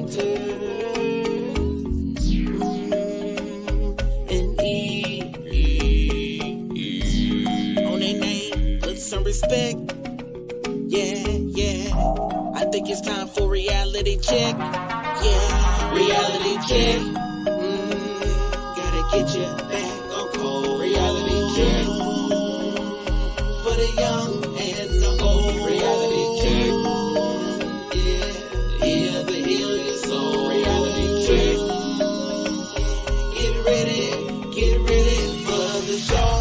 And on their name, put some respect. Yeah, yeah. I think it's time for reality check. Yeah, reality check. Gotta get you back on cold. Reality check. For the young and the old. Reality check. Yeah, yeah, to heal your soul. Reality check. Get ready for the show.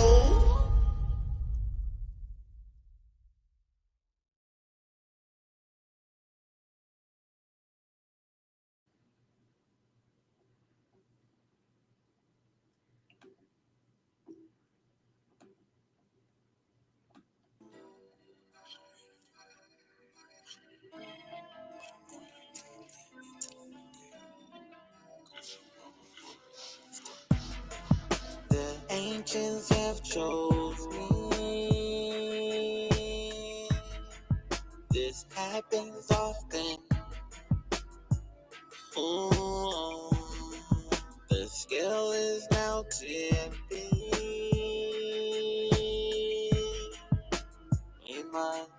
The ancients have chose me. This happens often. Ooh, the scale is now tipping. We must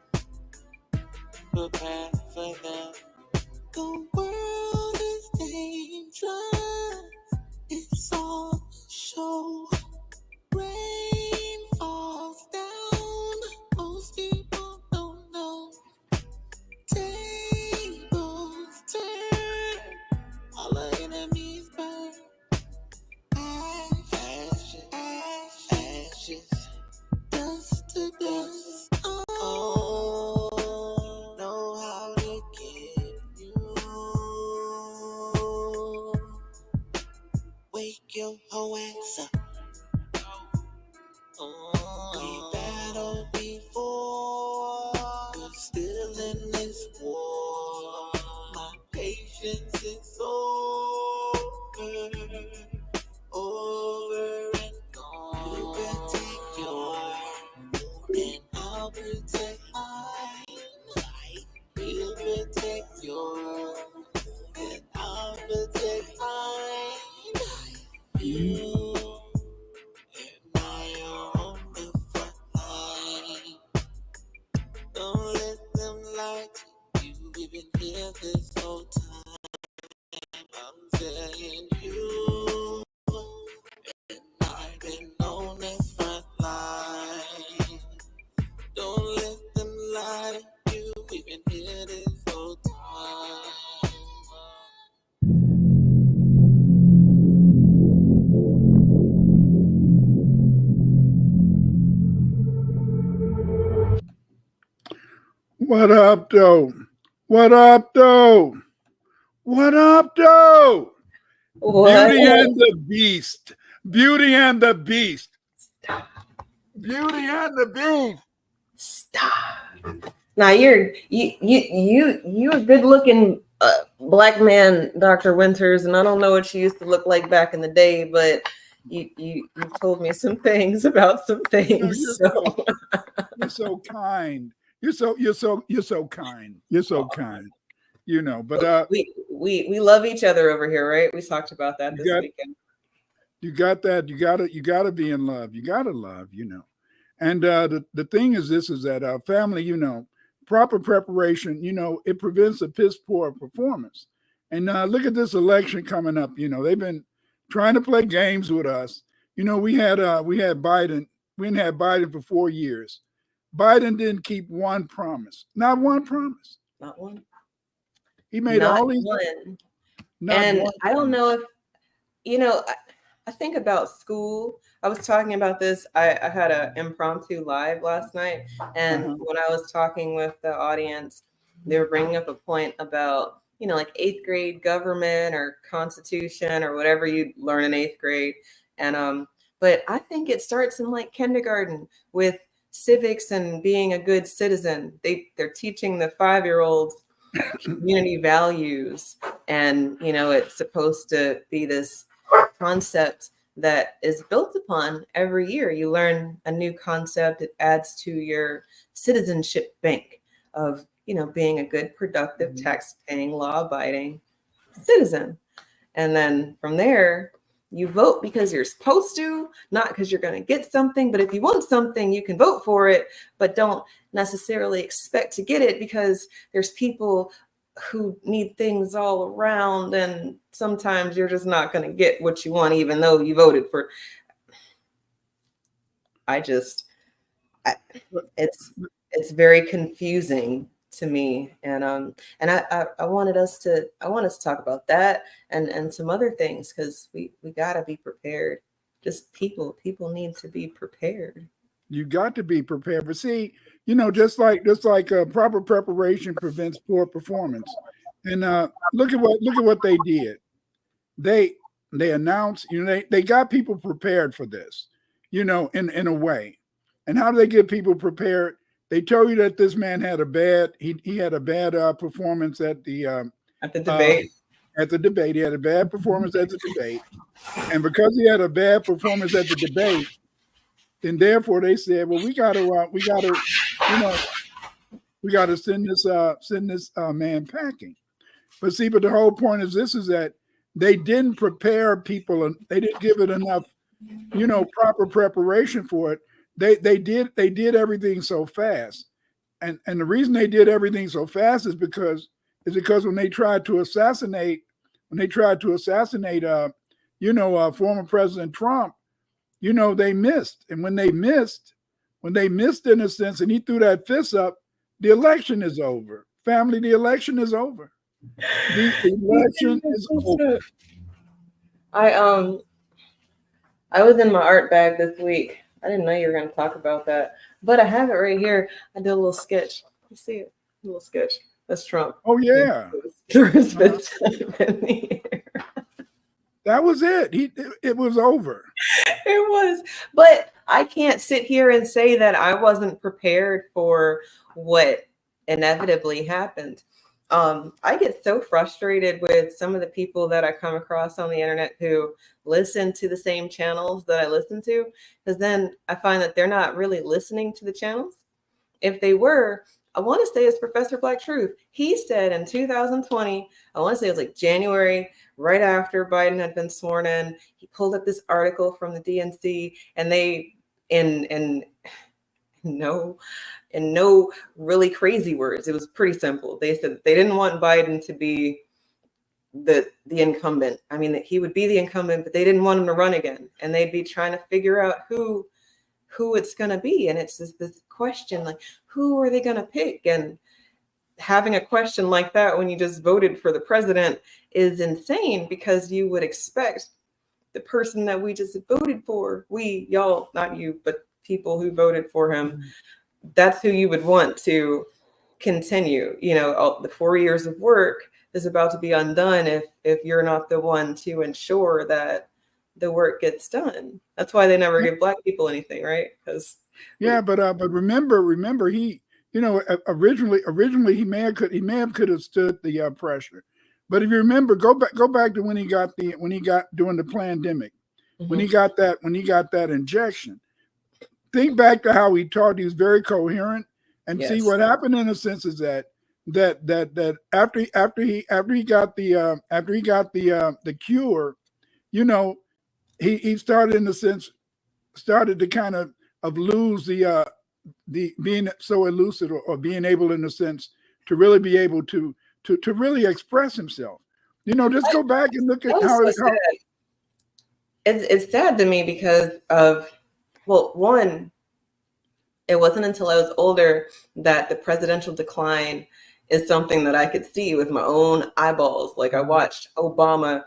prepare for them. The world is dangerous. It's all show. Rain falls down. Most people don't know. Tables turn. All our enemies burn. Ashes, ashes, dust to dust. Oh, know how to get you. Wake your whole ass up. We battled before. We're still in this war. My patience is over and gone. You protect yours, and I'll protect mine. We'll protect yours, and I'll protect mine. You and I are on the front line. Don't let them lie to you. We've been here this whole time. I'm telling you, and I've been on this front line. Don't let them lie to you. We've been here this whole time. What up, though? What up, though? What up, though? What? Beauty and the Beast. Beauty and the Beast. Beauty and the Beast. Stop. Now you're a good looking black man, Dr. Winters, and I don't know what you used to look like back in the day, but you told me some things about some things. You're so kind. You're so kind. You're so kind. You know, but we love each other over here, right? We talked about that this weekend. You got that. You gotta be in love. You gotta love, you know. And the thing is this is that our family, you know, proper preparation, you know, it prevents a piss poor performance. And look at this election coming up. You know, they've been trying to play games with us. You know, we had Biden. We didn't have Biden for 4 years. Biden didn't keep one promise. Not one promise. Not one. He made Not all these. one. And I don't know if, you know, I think about school. I was talking about this. I had an impromptu live last night. And when I was talking with the audience, they were bringing up a point about, you know, like 8th grade government or constitution or whatever you learn in 8th grade. And but I think it starts in like kindergarten with civics and being a good citizen. They're teaching the 5-year-olds community values, and you know, it's supposed to be this concept that is built upon every year. You learn a new concept. It adds to your citizenship bank of, you know, being a good, productive, tax-paying, law-abiding citizen. And then from there, you vote because you're supposed to, not because you're going to get something. But if you want something, you can vote for it, but don't necessarily expect to get it because there's people who need things all around. And sometimes you're just not going to get what you want, even though you voted for. It's very confusing to me, and I wanted us to talk about that and some other things, because we gotta be prepared. Just people need to be prepared. You got to be prepared. But see, just like proper preparation prevents poor performance. And look at what they did. They announced, they got people prepared for this, in a way. And how do they get people prepared? They told you that this man had a bad performance at the debate. At the debate, he had a bad performance at the debate, and because he had a bad performance at the debate, then therefore they said, well, we got to send this man packing. But see, the whole point is this: is that they didn't prepare people, and they didn't give it enough, proper preparation for it. They did everything so fast, and the reason they did everything so fast is because when they tried to assassinate former President Trump, they missed, and when they missed in a sense, and he threw that fist up, the election is over. Family, the election is over. The election is over. I was in my art bag this week. I didn't know you were going to talk about that, but I have it right here. I did a little sketch. You see it? A little sketch. That's Trump. Oh yeah. That was it. It was over. It was, but I can't sit here and say that I wasn't prepared for what inevitably happened. I get so frustrated with some of the people that I come across on the internet who listen to the same channels that I listen to, because then I find that they're not really listening to the channels. If they were, I want to say it's Professor Black Truth. He said in 2020, I want to say it was like January, right after Biden had been sworn in, he pulled up this article from the DNC, and they, in no really crazy words, it was pretty simple. They said that they didn't want Biden to be the incumbent. I mean, that he would be the incumbent, but they didn't want him to run again. And they'd be trying to figure out who it's going to be. And it's just this question, like, who are they going to pick? And having a question like that when you just voted for the president is insane, because you would expect the person that we just voted for, y'all, not you, but people who voted for him, that's who you would want to continue. The 4 years of work is about to be undone if you're not the one to ensure that the work gets done. That's why they never give Black people anything, right? Because but remember he, originally he may have could have stood the pressure. But if you remember, go back to when he got during the pandemic, when he got that injection. Think back to how he talked. He was very coherent, and see what happened in a sense is that after he got the cure, he started in a sense to kind of lose the being so elusive or being able in a sense to really be able to really express himself. Just go back and look at how it's sad to me because of, well, one, it wasn't until I was older that the presidential decline is something that I could see with my own eyeballs. Like, I watched Obama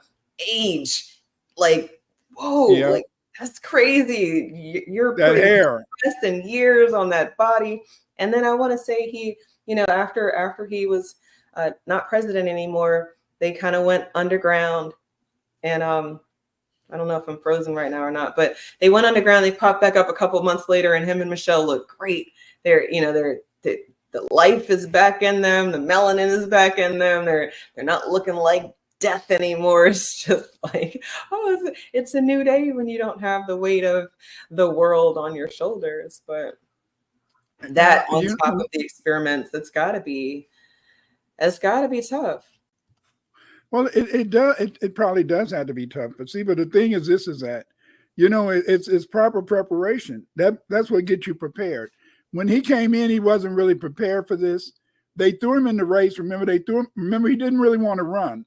age, like, whoa, like, that's crazy. You're that putting hair and years on that body. And then I want to say he, after he was not president anymore, they kind of went underground, and I don't know if I'm frozen right now or not, but they went underground. They popped back up a couple of months later, and him and Michelle look great. The life is back in them. The melanin is back in them. They're not looking like death anymore. It's just like, it's a new day when you don't have the weight of the world on your shoulders. But that on top of the experiments, it's got to be tough. Well, it does. It probably does have to be tough. But see, but the thing is, this is that, it's proper preparation. That's what gets you prepared. When he came in, he wasn't really prepared for this. They threw him in the race. Remember, Remember, he didn't really want to run.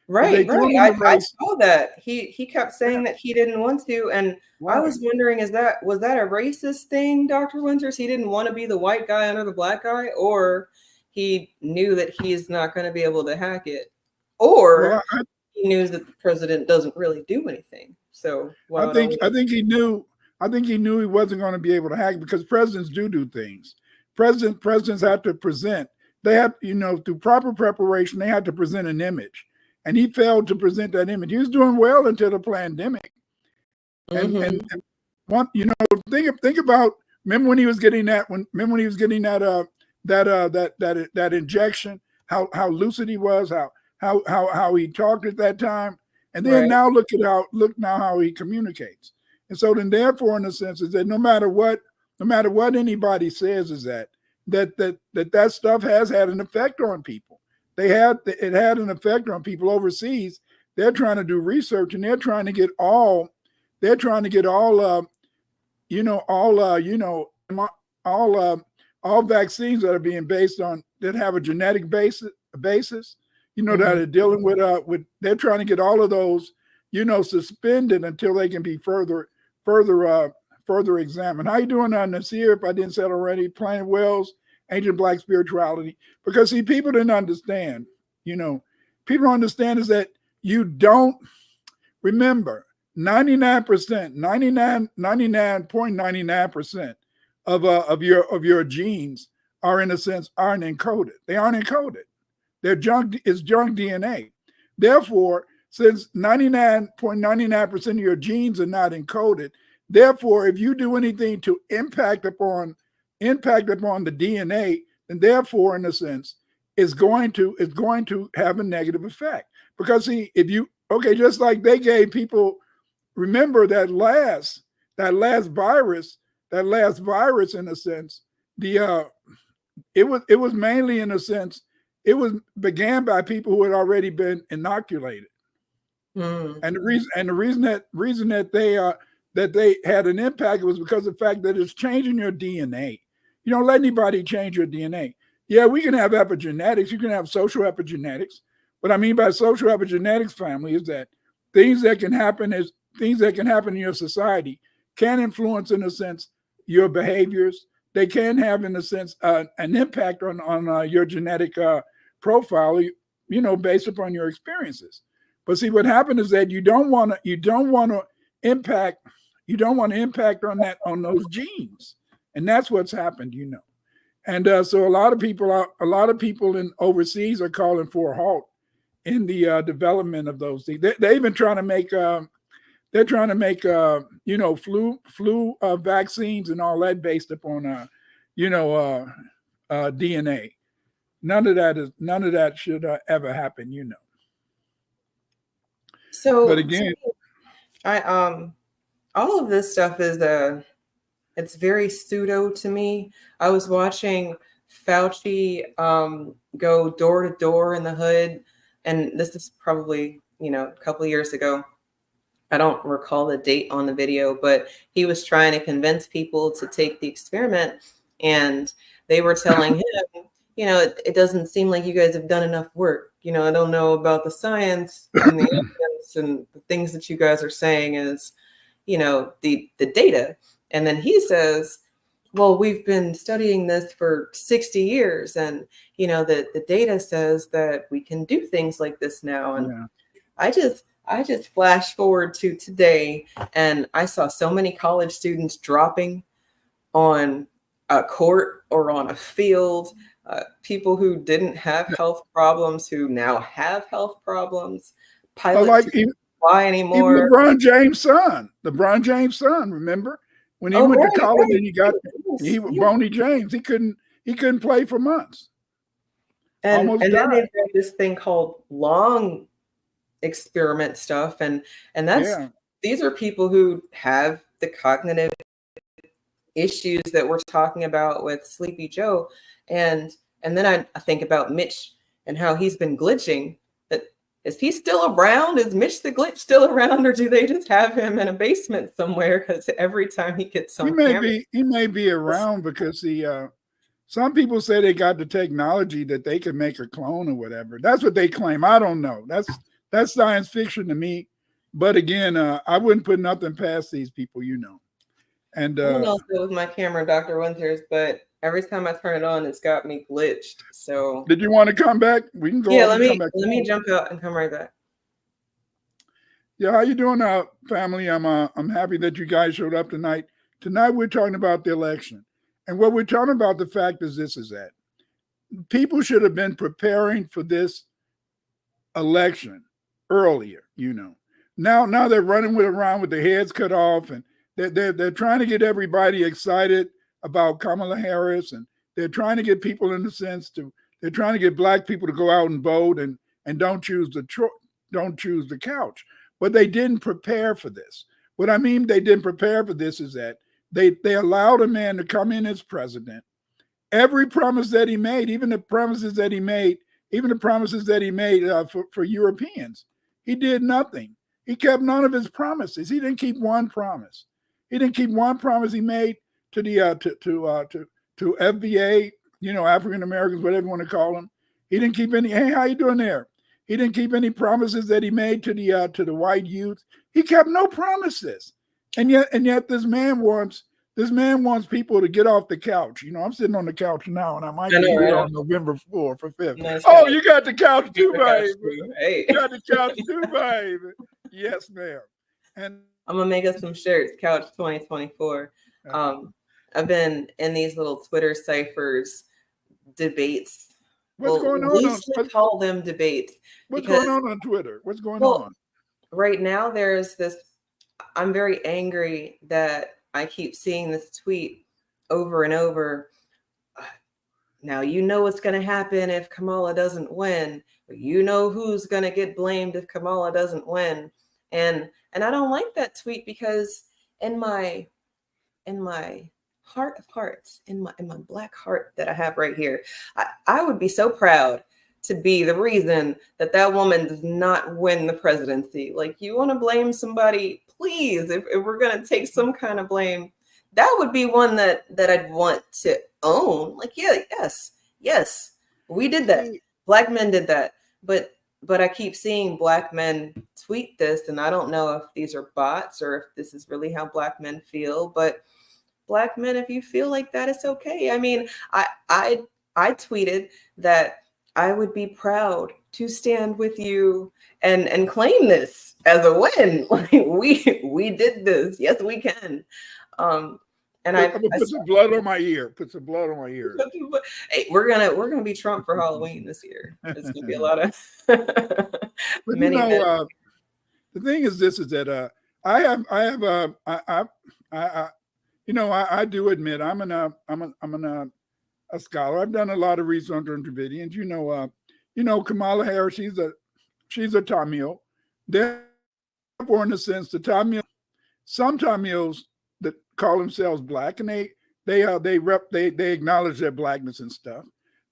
Right. I saw that. He kept saying that he didn't want to, and I was wondering, was that a racist thing, Dr. Winters? He didn't want to be the white guy under the black guy, or he knew that he's not going to be able to hack it, or he knew that the president doesn't really do anything. So I think he knew. I think he knew he wasn't going to be able to hack, because presidents do things. Presidents have to present. They have, through proper preparation, they have to present an image. And he failed to present that image. He was doing well until the pandemic. And one, think about, remember when he was getting that that injection, how lucid he was, how he talked at that time. And then now look how he communicates. And so then therefore, in a sense, is that no matter what anybody says, is that stuff has had an effect on people. It had an effect on people overseas. They're trying to do research, and they're trying to get all vaccines that are being based on, that have a genetic basis, that are dealing with they're trying to get all of those, suspended until they can be further examined. How you doing, Nasir? If I didn't say it already, Planet Wells, Ancient Black Spirituality. Because see, people didn't understand, people don't understand is that you don't remember 99.99% of your genes are, in a sense, aren't encoded. They aren't encoded. They're junk. It's junk DNA. Therefore, since 99.99% of your genes are not encoded, therefore, if you do anything to impact upon the DNA, then therefore, in a sense, is going to have a negative effect. Because see, just like they gave people, remember that last virus, in a sense, it was mainly, in a sense, it was began by people who had already been inoculated. And the reason that they had an impact was because of the fact that it's changing your DNA. You don't let anybody change your DNA. Yeah, we can have epigenetics. You can have social epigenetics. What I mean by social epigenetics, family, is that things that can happen in your society can influence, in a sense, your behaviors. They can have, in a sense, an impact on your genetic profile, based upon your experiences. But see, what happened is that you don't want to impact on those genes. And that's what's happened, And so a lot of people in overseas are calling for a halt in the development of those things. They're even trying to make flu vaccines and all that based upon DNA. None of that should ever happen, So, but again, all of this stuff is it's very pseudo to me. I was watching Fauci go door to door in the hood, and this is probably a couple of years ago. I don't recall the date on the video, but he was trying to convince people to take the experiment, and they were telling him, it doesn't seem like you guys have done enough work. I don't know about the science and the evidence, and the things that you guys are saying is, the data. And then he says, well, we've been studying this for 60 years. And, the data says that we can do things like this now. And I just flash forward to today, and I saw so many college students dropping on a court or on a field, people who didn't have health problems who now have health problems. Pilots who fly anymore. Even LeBron James' son, remember? When he went to college and Boney James, he couldn't play for months. And then they've got this thing called long experiment stuff, and these are people who have the cognitive issues that we're talking about with Sleepy Joe, and then I think about Mitch and how he's been glitching. That is he still around? Is Mitch the Glitch still around, or do they just have him in a basement somewhere? Because every time he gets on camera, he may be around because some people say they got the technology that they can make a clone or whatever. That's what they claim. I don't know. That's science fiction to me. But again, I wouldn't put nothing past these people, And I don't know if it was my camera, Dr. Winters, but every time I turn it on, it's got me glitched. So did you want to come back? We can go. Yeah, let me jump out and come right back. Yeah, how you doing, family? I'm happy that you guys showed up tonight. Tonight we're talking about the election, and what we're talking about, the fact is that people should have been preparing for this election earlier. Now they're running around with their heads cut off, and they're trying to get everybody excited about Kamala Harris, and they're trying to get people in the sense they're trying to get black people to go out and vote and don't choose the couch. But they didn't prepare for this. What I mean they didn't prepare for this is that they allowed a man to come in as president. Every promise that he made, even the promises that he made for Europeans, he did nothing. He kept none of his promises. He didn't keep one promise. He didn't keep one promise he made to the to FBA, African Americans, whatever you want to call them. He didn't keep any. Hey, how you doing there? He didn't keep any promises that he made to the white youth. He kept no promises, and yet this man wants people to get off the couch. I'm sitting on the couch now, and I might be here on November 4th or 5th. Nice. Oh, you got the couch too, baby. Hey. You got the couch too, baby. Yes, ma'am. And I'm gonna make us some shirts. Couch 2024. I've been in these little Twitter ciphers, debates. What's going on? We call them debates. What's going on Twitter? What's going on? Right now, there's this. I'm very angry that I keep seeing this tweet over and over. Now you know what's going to happen if Kamala doesn't win. You know who's going to get blamed if Kamala doesn't win. And I don't like that tweet because in my heart of hearts, in my black heart that I have right here, I would be so proud to be the reason that woman does not win the presidency. Like, you want to blame somebody, please, if we're going to take some kind of blame, that would be one that I'd want to own. Like, yes, we did that. Black men did that. But I keep seeing black men tweet this, and I don't know if these are bots or if this is really how black men feel. But black men, if you feel like that, it's okay. I mean, I tweeted that I would be proud to stand with you and claim this as a win. Like, we did this. Yes, we can. And I put some blood on my ear. Put some blood on my ear. Hey, we're gonna be Trump for Halloween this year. It's gonna be a lot of. But the thing is, is that I do admit I'm a scholar. I've done a lot of research on Dravidians. Kamala Harris. She's a Tamil. Therefore, in a sense, the Tamil, some Tamils that call themselves black, and they acknowledge their blackness and stuff.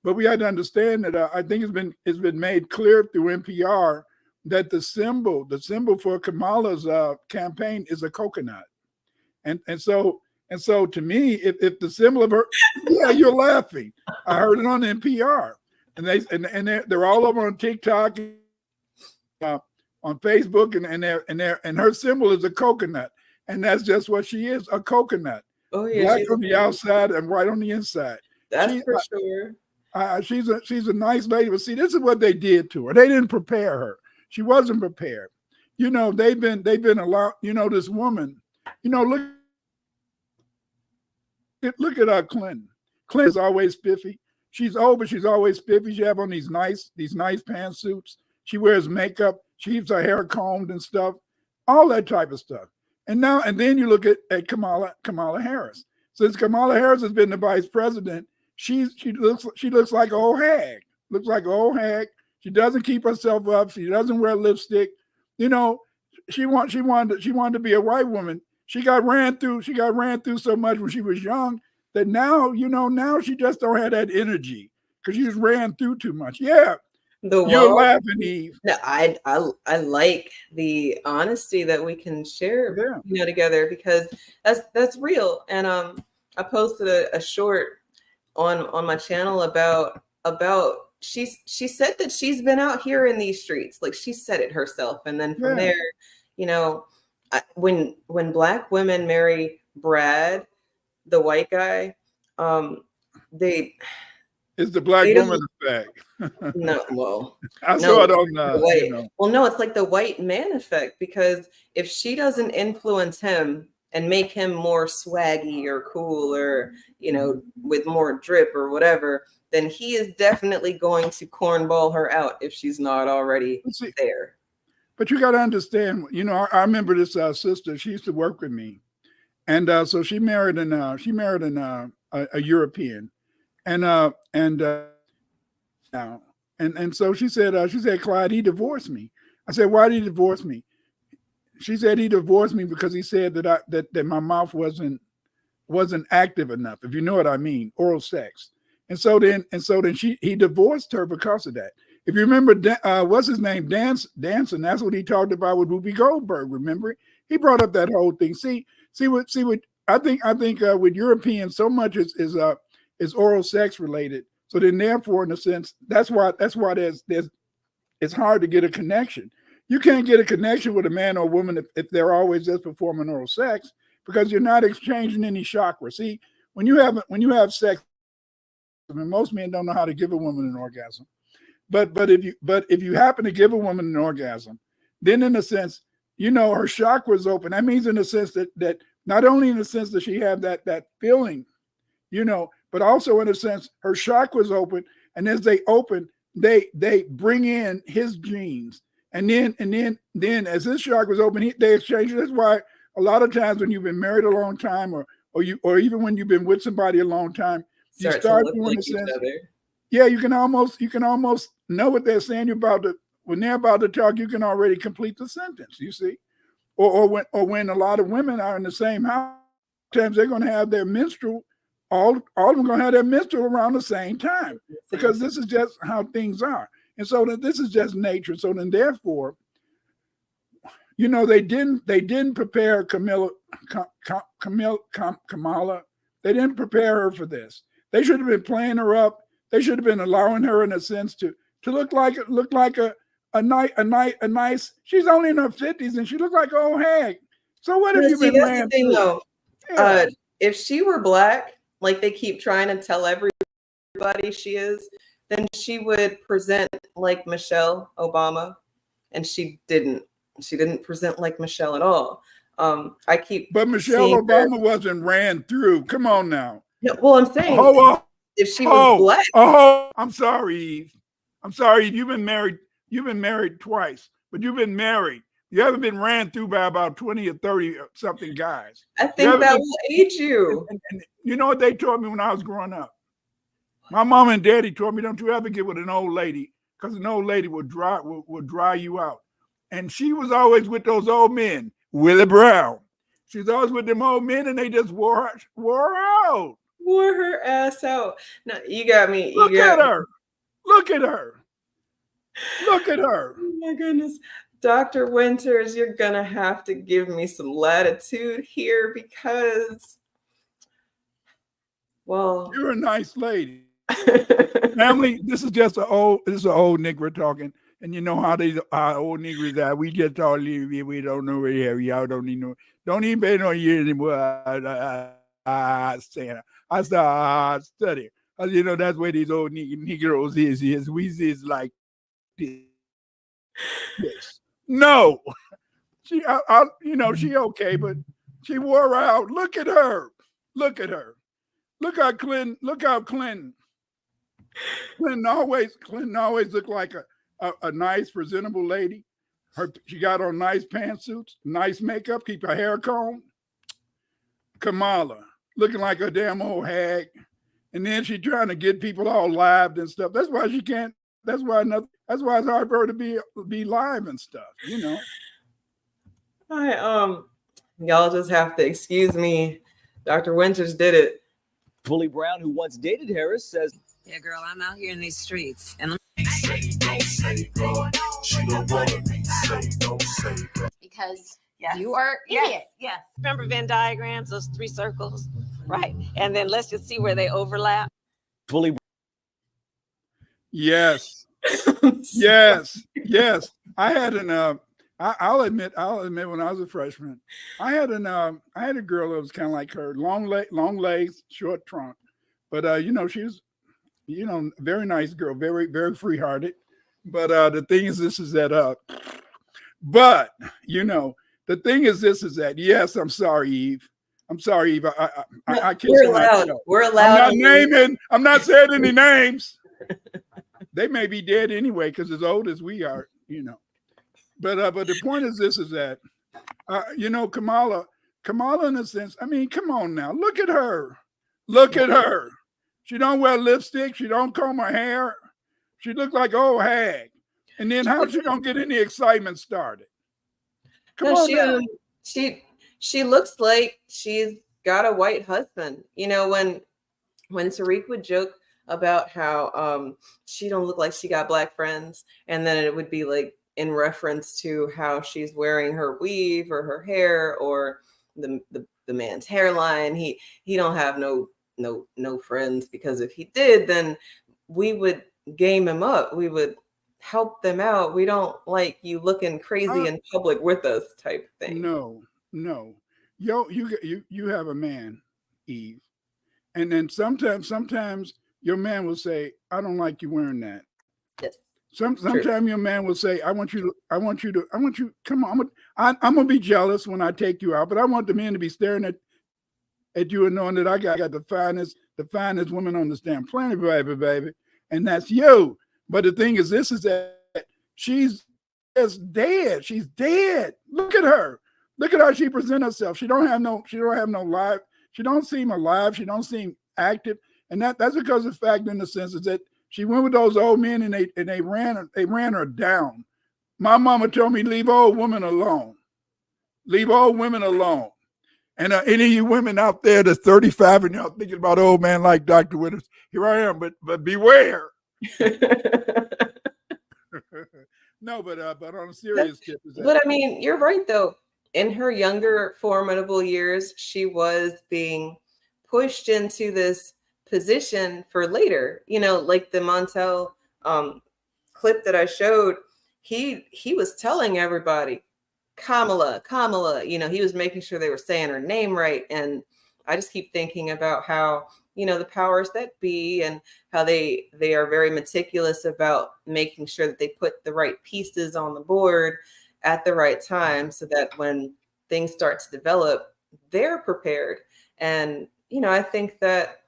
But we had to understand that I think it's been made clear through NPR that the symbol for Kamala's campaign is a coconut, and so to me, if the symbol of her, yeah, you're laughing. I heard it on NPR, and they're all over on TikTok, on Facebook, and her symbol is a coconut. And that's just what she is, a coconut. Oh yeah, black on the outside and white on the inside. That's for sure. She's a nice lady. But see, this is what they did to her. They didn't prepare her. She wasn't prepared. They've been allowed. This woman. Look at Clinton. Clinton's always spiffy. She's old, but she's always spiffy. She have on these nice pantsuits. She wears makeup. She keeps her hair combed and stuff. All that type of stuff. And then you look at Kamala Harris. Since Kamala Harris has been the vice president, she looks like an old hag. Looks like an old hag. She doesn't keep herself up. She doesn't wear lipstick. She wanted to be a white woman. She got ran through so much when she was young that now she just don't have that energy because she just ran through too much. Yeah, You're laughing, Eve. No, I like the honesty that we can share, together, because that's real. And I posted a short on my channel about she said that she's been out here in these streets, like she said it herself, and then from there, when Black women marry Brad, the white guy, it's the Black woman effect. No, well, I saw it on well, no, it's like the white man effect, because if she doesn't influence him and make him more swaggy or cool, or with more drip or whatever, then he is definitely going to cornball her out if she's not already there. But you got to understand, I remember this sister. She used to work with me, and so she married a European, and so she said, Clyde, he divorced me. I said, why did he divorce me? She said he divorced me because he said that my mouth wasn't active enough, if you know what I mean, oral sex. And so then he divorced her because of that. If you remember, what's his name, Danson, that's what he talked about with Whoopi Goldberg. Remember, he brought up that whole thing. See what I think with Europeans, so much is oral sex related. So then, therefore, in a sense, that's why it's hard to get a connection. You can't get a connection with a man or woman if they're always just performing oral sex, because you're not exchanging any chakra. See, when you have sex, I mean, most men don't know how to give a woman an orgasm, but if you happen to give a woman an orgasm, then in a sense, her chakras open. That means in a sense that not only in the sense that she have that feeling, but also in a sense her chakras open, and as they open, they bring in his genes, and then as his chakras open, they exchange. That's why a lot of times when you've been married a long time, or even when you've been with somebody a long time, you start doing the sense. Yeah, you can almost know what they're saying. When they're about to talk, you can already complete the sentence. You see, or when a lot of women are in the same house, sometimes they're going to have their menstrual. All of them going to have their menstrual around the same time, because this is just how things are, and so that this is just nature. So then, therefore, they didn't prepare Kamala. They didn't prepare her for this. They should have been playing her up. They should have been allowing her, in a sense, to look like a nice. She's only in her 50s and she looked like an old hag. So what have you been? That's the thing, though. If she were Black, like they keep trying to tell everybody she is, then she would present like Michelle Obama, and she didn't. She didn't present like Michelle at all. But Michelle Obama wasn't ran through. Come on now. No, well, I'm saying if she was Black. I'm sorry, Eve. I'm sorry, Eve. You've been married twice, but you've been married. You haven't been ran through by about 20 or 30 something guys. I think that will age you. And you know what they taught me when I was growing up? My mom and daddy taught me, don't you ever get with an old lady, because an old lady will dry you out. And she was always with those old men. Willie Brown. She's always with them old men, and they just wore her out. Wore her ass out. No, you got me. Look at her. Look at her. Look at her. Oh my goodness. Dr. Winters, you're going to have to give me some latitude here, because, well, you're a nice lady. Family, this is an old nigger talking. And you know how old niggers are. We just all live here. We don't know where here. Y'all don't even pay no years anymore. I start studying. That's where these old Negroes is. We is like this. No. She okay, but she wore out. Look at her. Look at her. Look how Clinton always looked like a nice, presentable lady. She got on nice pantsuits, nice makeup, keep her hair combed. Kamala, looking like a damn old hag. And then she trying to get people all lived and stuff. That's why she can't, that's why it's hard for her to be live and stuff, Y'all just have to excuse me. Dr. Winters did it. Willie Brown, who once dated Harris, says, "Yeah, girl, I'm out here in these streets, and Because you are idiots. Yes. Remember Venn diagrams, those 3 circles, right? And then let's just see where they overlap. Fully. Yes. Yes. Yes. I had I'll admit when I was a freshman, I had a girl that was kind of like her, long legs, short trunk. But she was, very nice girl, very, very free-hearted. But the thing is that the thing is that, yes, I'm sorry, Eve. I kid We're you allowed. not. We're allowed. I'm not saying any names. They may be dead anyway, because as old as we are, But the point is that, Kamala, in a sense, I mean, come on now, look at her. She don't wear lipstick. She don't comb her hair. She look like old hag. And then how's she gonna get any excitement started? She looks like she's got a white husband. When Tariq would joke about how she don't look like she got black friends, and then it would be like in reference to how she's wearing her weave or her hair or the man's hairline. He don't have no friends, because if he did, then we would game him up. We would help them out. We don't like you looking crazy in public with us type thing. No. You have a man, Eve, and then sometimes your man will say, I don't like you wearing that. Yes. Sometimes your man will say, I want you, come on, I'm gonna be jealous when I take you out, but I want the men to be staring at you and knowing that I got the finest woman on this damn planet, baby, and that's you. But the thing is that she's just dead. She's dead. Look at her. Look at how she presents herself. She don't have no life. She don't seem alive. She don't seem active. And that's because of the fact, in the sense, is that she went with those old men and they ran her down. My mama told me, leave old women alone. Leave old women alone. And any of you women out there that's 35 and y'all thinking about old man like Dr. Withers, here I am, but beware. No, but on a serious tip. But I mean, you're right though. In her younger formidable years, she was being pushed into this position for later. Like the Montel clip that I showed, he was telling everybody, Kamala. He was making sure they were saying her name right. And I just keep thinking about how, the powers that be and how they are very meticulous about making sure that they put the right pieces on the board at the right time, so that when things start to develop, they're prepared. And, I think that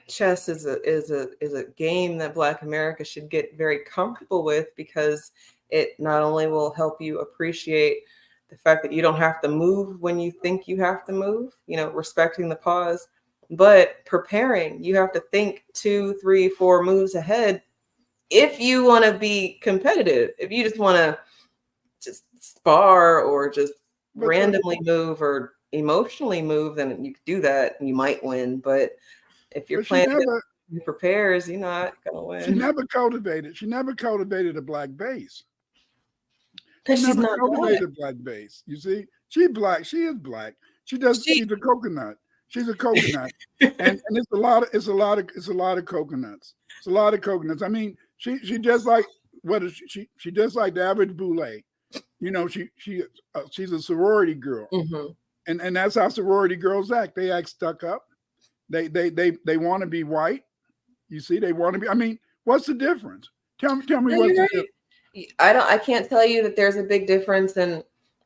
chess is a game that Black America should get very comfortable with, because it not only will help you appreciate the fact that you don't have to move when you think you have to move, respecting the pause, but preparing. You have to think 2, 3, 4 moves ahead if you want to be competitive. If you just want to just spar or just randomly move or emotionally move, then you could do that and you might win. But if you're playing who prepares, you're not gonna win. She never cultivated a black base. Because she's not cultivated a black base. You see, she's black. She is black. She's a coconut. She's a coconut, and it's a lot of coconuts. It's a lot of coconuts. I mean, she just like she just like the average boule. She's a sorority girl, and that's how sorority girls act. They act stuck up. They want to be white. You see, they want to be. I mean, what's the difference? Tell me what's the difference. I can't tell you that there's a big difference. And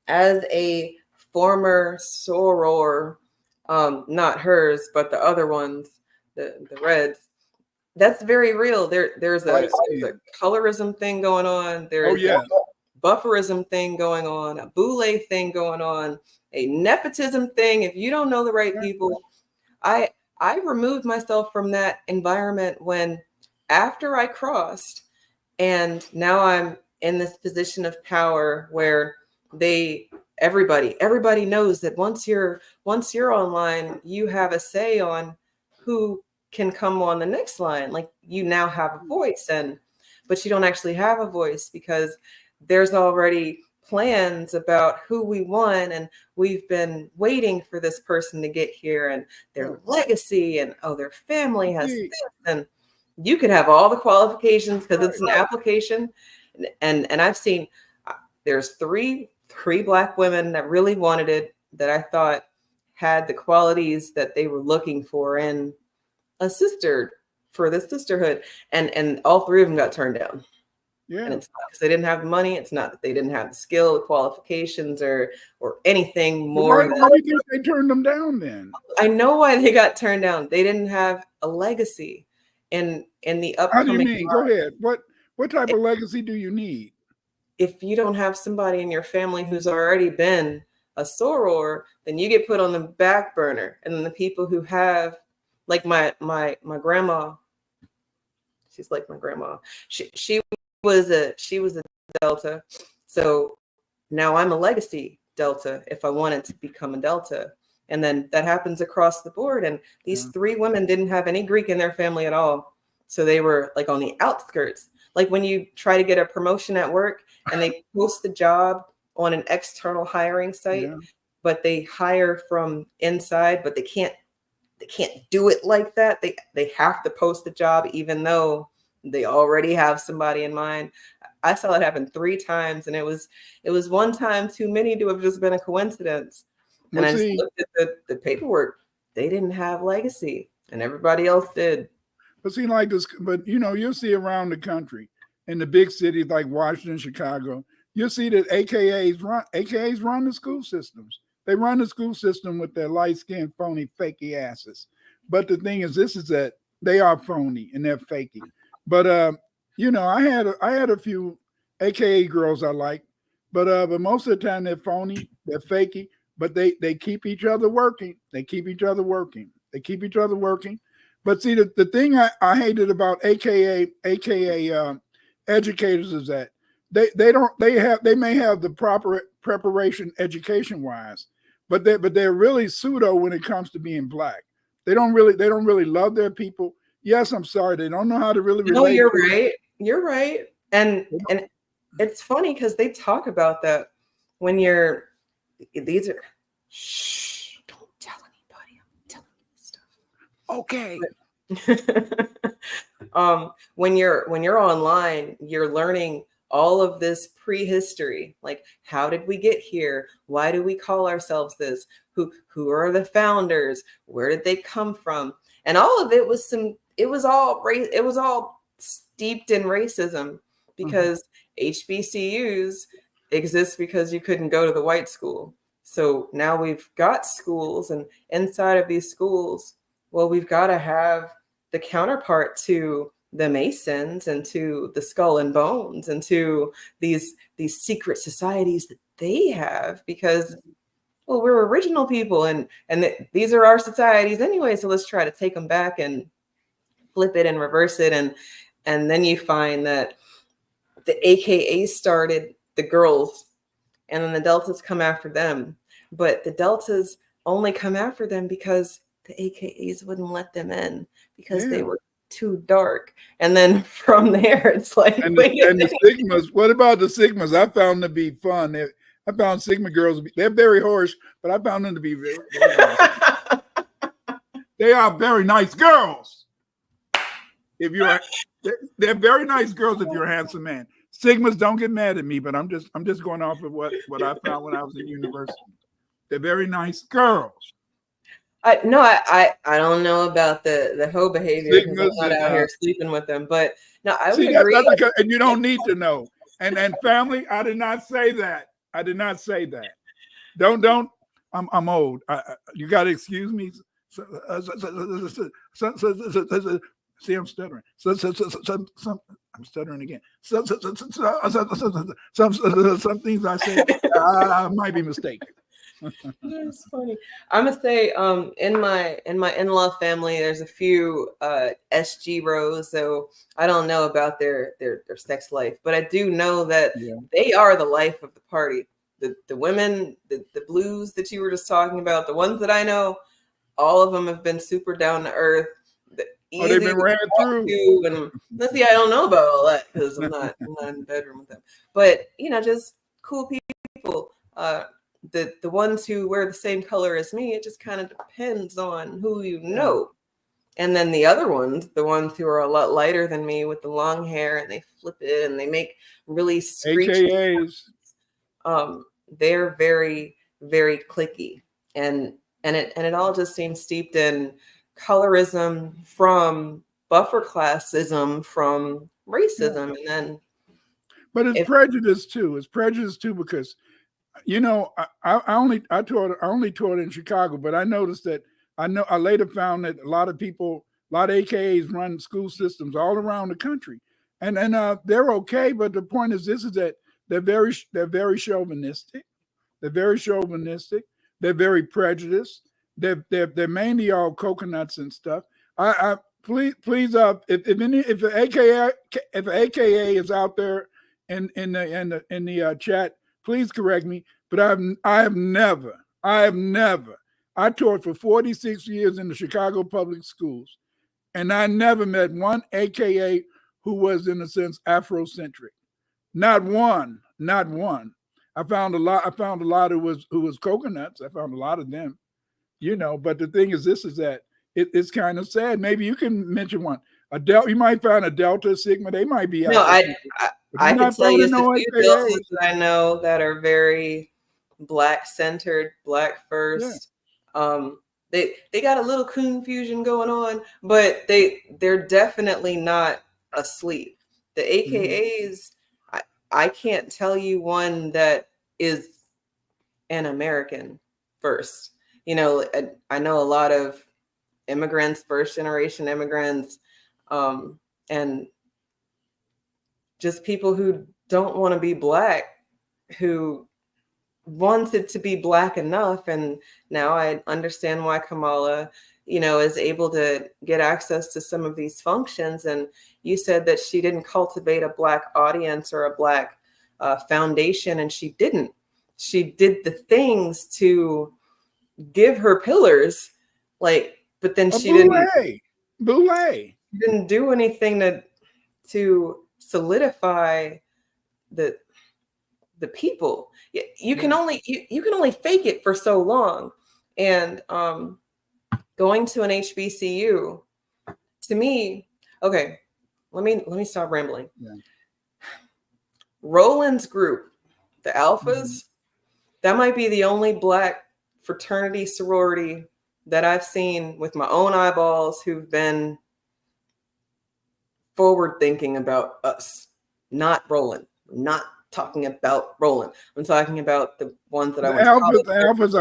as a former soror, not hers, but the other ones, the Reds, that's very real. There's a colorism thing going on. There's a bufferism thing going on, a boule thing going on, a nepotism thing. If you don't know the right people, I removed myself from that environment when, after I crossed, and now I'm in this position of power where everybody knows that once you're online, you have a say on who can come on the next line. Like, you now have a voice. And but you don't actually have a voice because there's already plans about who we want, and we've been waiting for this person to get here and their legacy and their family has this, and you could have all the qualifications because it's an application. And I've seen there's three Black women that really wanted it, that I thought had the qualities that they were looking for in a sister for the sisterhood, and all three of them got turned down. Yeah. And it's not because they didn't have the money. It's not that they didn't have the skill, the qualifications, or anything more. Why do you think they turned them down then? I know why they got turned down. They didn't have a legacy in the upcoming. How do you mean? Go ahead. What type of legacy do you need? If you don't have somebody in your family who's already been a soror, then you get put on the back burner. And then the people who have, like my grandma, she's like my grandma. She was a Delta. So now I'm a legacy Delta if I wanted to become a Delta. And then that happens across the board. And these three women didn't have any Greek in their family at all. So they were like on the outskirts. Like when you try to get a promotion at work and they post the job on an external hiring site, but they hire from inside, but they can't do it like that. They have to post the job even though they already have somebody in mind. I saw it happen 3 times, and it was one time too many to have just been a coincidence. And I just looked at the paperwork. They didn't have legacy, and everybody else did. But see, like this, but you'll see around the country in the big cities like Washington, Chicago, you'll see that AKAs run the school systems. They run the school system with their light-skinned, phony, fakey asses. But the thing is, this is that they are phony and they're fakey. But I had a few AKA girls I like, but most of the time they're phony, they're fakey, but they keep each other working. They keep each other working. But see, the thing I hated about AKA educators is that they may have the proper preparation education wise, but they're really pseudo when it comes to being Black. They don't really love their people. Yes, I'm sorry. They don't know how to really relate. No, you're right. You're right. And it's funny because they talk about that when these are, shh, don't tell anybody. I'm telling you stuff. Okay. When you're online, you're learning all of this prehistory. Like, how did we get here? Why do we call ourselves this? Who are the founders? Where did they come from? And all of it was all steeped in racism because HBCUs exist because you couldn't go to the white school. So now we've got schools, and inside of these schools, well, we've got to have the counterpart to the Masons and to the Skull and Bones and to these secret societies that they have because, well, we're original people and these are our societies anyway. So let's try to take them back and flip it and reverse it. And then you find that the AKA started the girls and then the Deltas come after them. But the Deltas only come after them because the AKAs wouldn't let them in because they were too dark. And then from there, it's like... And the Sigmas, what about the Sigmas? I found them to be fun. I found Sigma girls, they're very harsh, but I found them to be very nice. They are very nice girls. They're very nice girls if you're a handsome man. Sigmas, don't get mad at me, but I'm just going off of what I found when I was in university. They're very nice girls. I don't know about the hoe behavior because I'm not out here sleeping with them, but no, I would agree. And you don't need to know. And family, I did not say that. Don't. I'm old. You got to excuse me. See, I'm stuttering. I'm stuttering again. Some things I say I might be mistaken. That's funny. I'm gonna say, in my in-law family, there's a few SG rows, so I don't know about their sex life, but I do know that they are the life of the party. The women, the blues that you were just talking about, the ones that I know, all of them have been super down to earth. Oh, they've been ran through. And let's see, I don't know about all that because I'm not in the bedroom with them. But just cool people. The ones who wear the same color as me, it just kind of depends on who you know. And then the other ones, the ones who are a lot lighter than me with the long hair, and they flip it and they make really screechy AKAs. They're very, very cliquey, and it all just seems steeped in colorism from buffer classism from racism, and then. But it's prejudice too. It's prejudice too because, I only taught in Chicago, but I noticed that I later found that a lot of AKAs run school systems all around the country, and they're okay. But the point is this: is that they're very chauvinistic. They're very chauvinistic. They're very prejudiced. They're mainly all coconuts and stuff. I please if an AKA is out there in the chat, please correct me. But I have never. I taught for 46 years in the Chicago public schools, and I never met one AKA who was, in a sense, Afrocentric. Not one. I found a lot who was coconuts. I found a lot of them, But the thing is, this is that it's kind of sad. Maybe you can mention one. You might find a Delta, Sigma. They might be. No, I can tell you a few Deltas that I know that are very Black centered, Black first. Yeah. They got a little confusion going on, but they're definitely not asleep. The AKAs, I can't tell you one that is an American first. I know a lot of immigrants, first generation immigrants, and just people who don't want to be Black, who wanted to be Black enough. And now I understand why Kamala, is able to get access to some of these functions. And you said that she didn't cultivate a Black audience or a Black foundation, and she didn't. She did the things to give her pillars, but then she didn't do anything to solidify the people. You can only fake it for so long. And going to an HBCU, to me, okay, let me stop rambling. Yeah. Roland's group, the Alphas, that might be the only Black fraternity sorority that I've seen with my own eyeballs who've been forward thinking about us. Not Roland. Not talking about Roland. I'm talking about the ones that I went to. The Alphas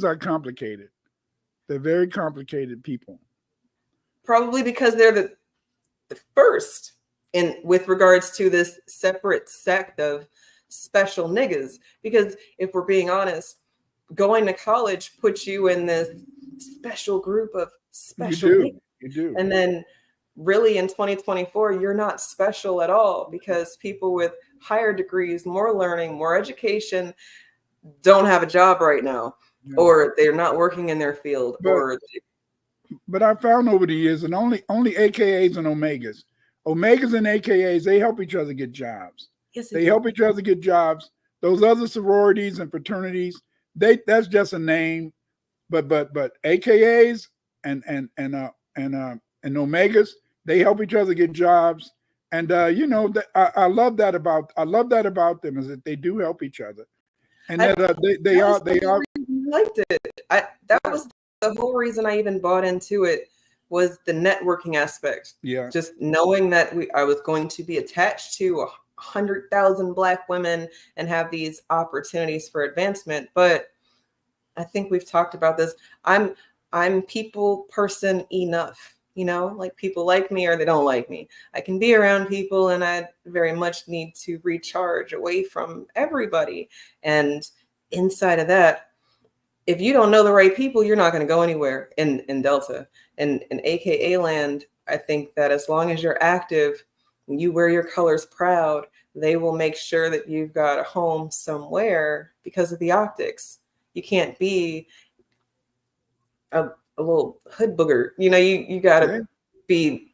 are complicated. They're very complicated people. Probably because they're the first with regards to this separate sect of special niggas. Because if we're being honest, going to college puts you in this special group of special niggas. You do. And then really in 2024, you're not special at all, because people with higher degrees, more learning, more education don't have a job right now, or they're not working in their field. But I found over the years, and only AKAs and Omegas and AKAs, they help each other get jobs. Yes, they help each other get jobs. Those other sororities and fraternities, that's just a name. But AKAs and Omegas, they help each other get jobs. And I love that about them, is that they do help each other. And they are liked it. That was the whole reason I even bought into it, was the networking aspect. Yeah. Just knowing that I was going to be attached to 100,000 Black women and have these opportunities for advancement. But I think we've talked about this. I'm people person enough. Like people like me or they don't like me. I can be around people, and I very much need to recharge away from everybody. And inside of that, if you don't know the right people, you're not going to go anywhere in Delta. And in AKA land, I think that as long as you're active, you wear your colors proud, they will make sure that you've got a home somewhere because of the optics. You can't be a little hood booger. You know, you gotta be.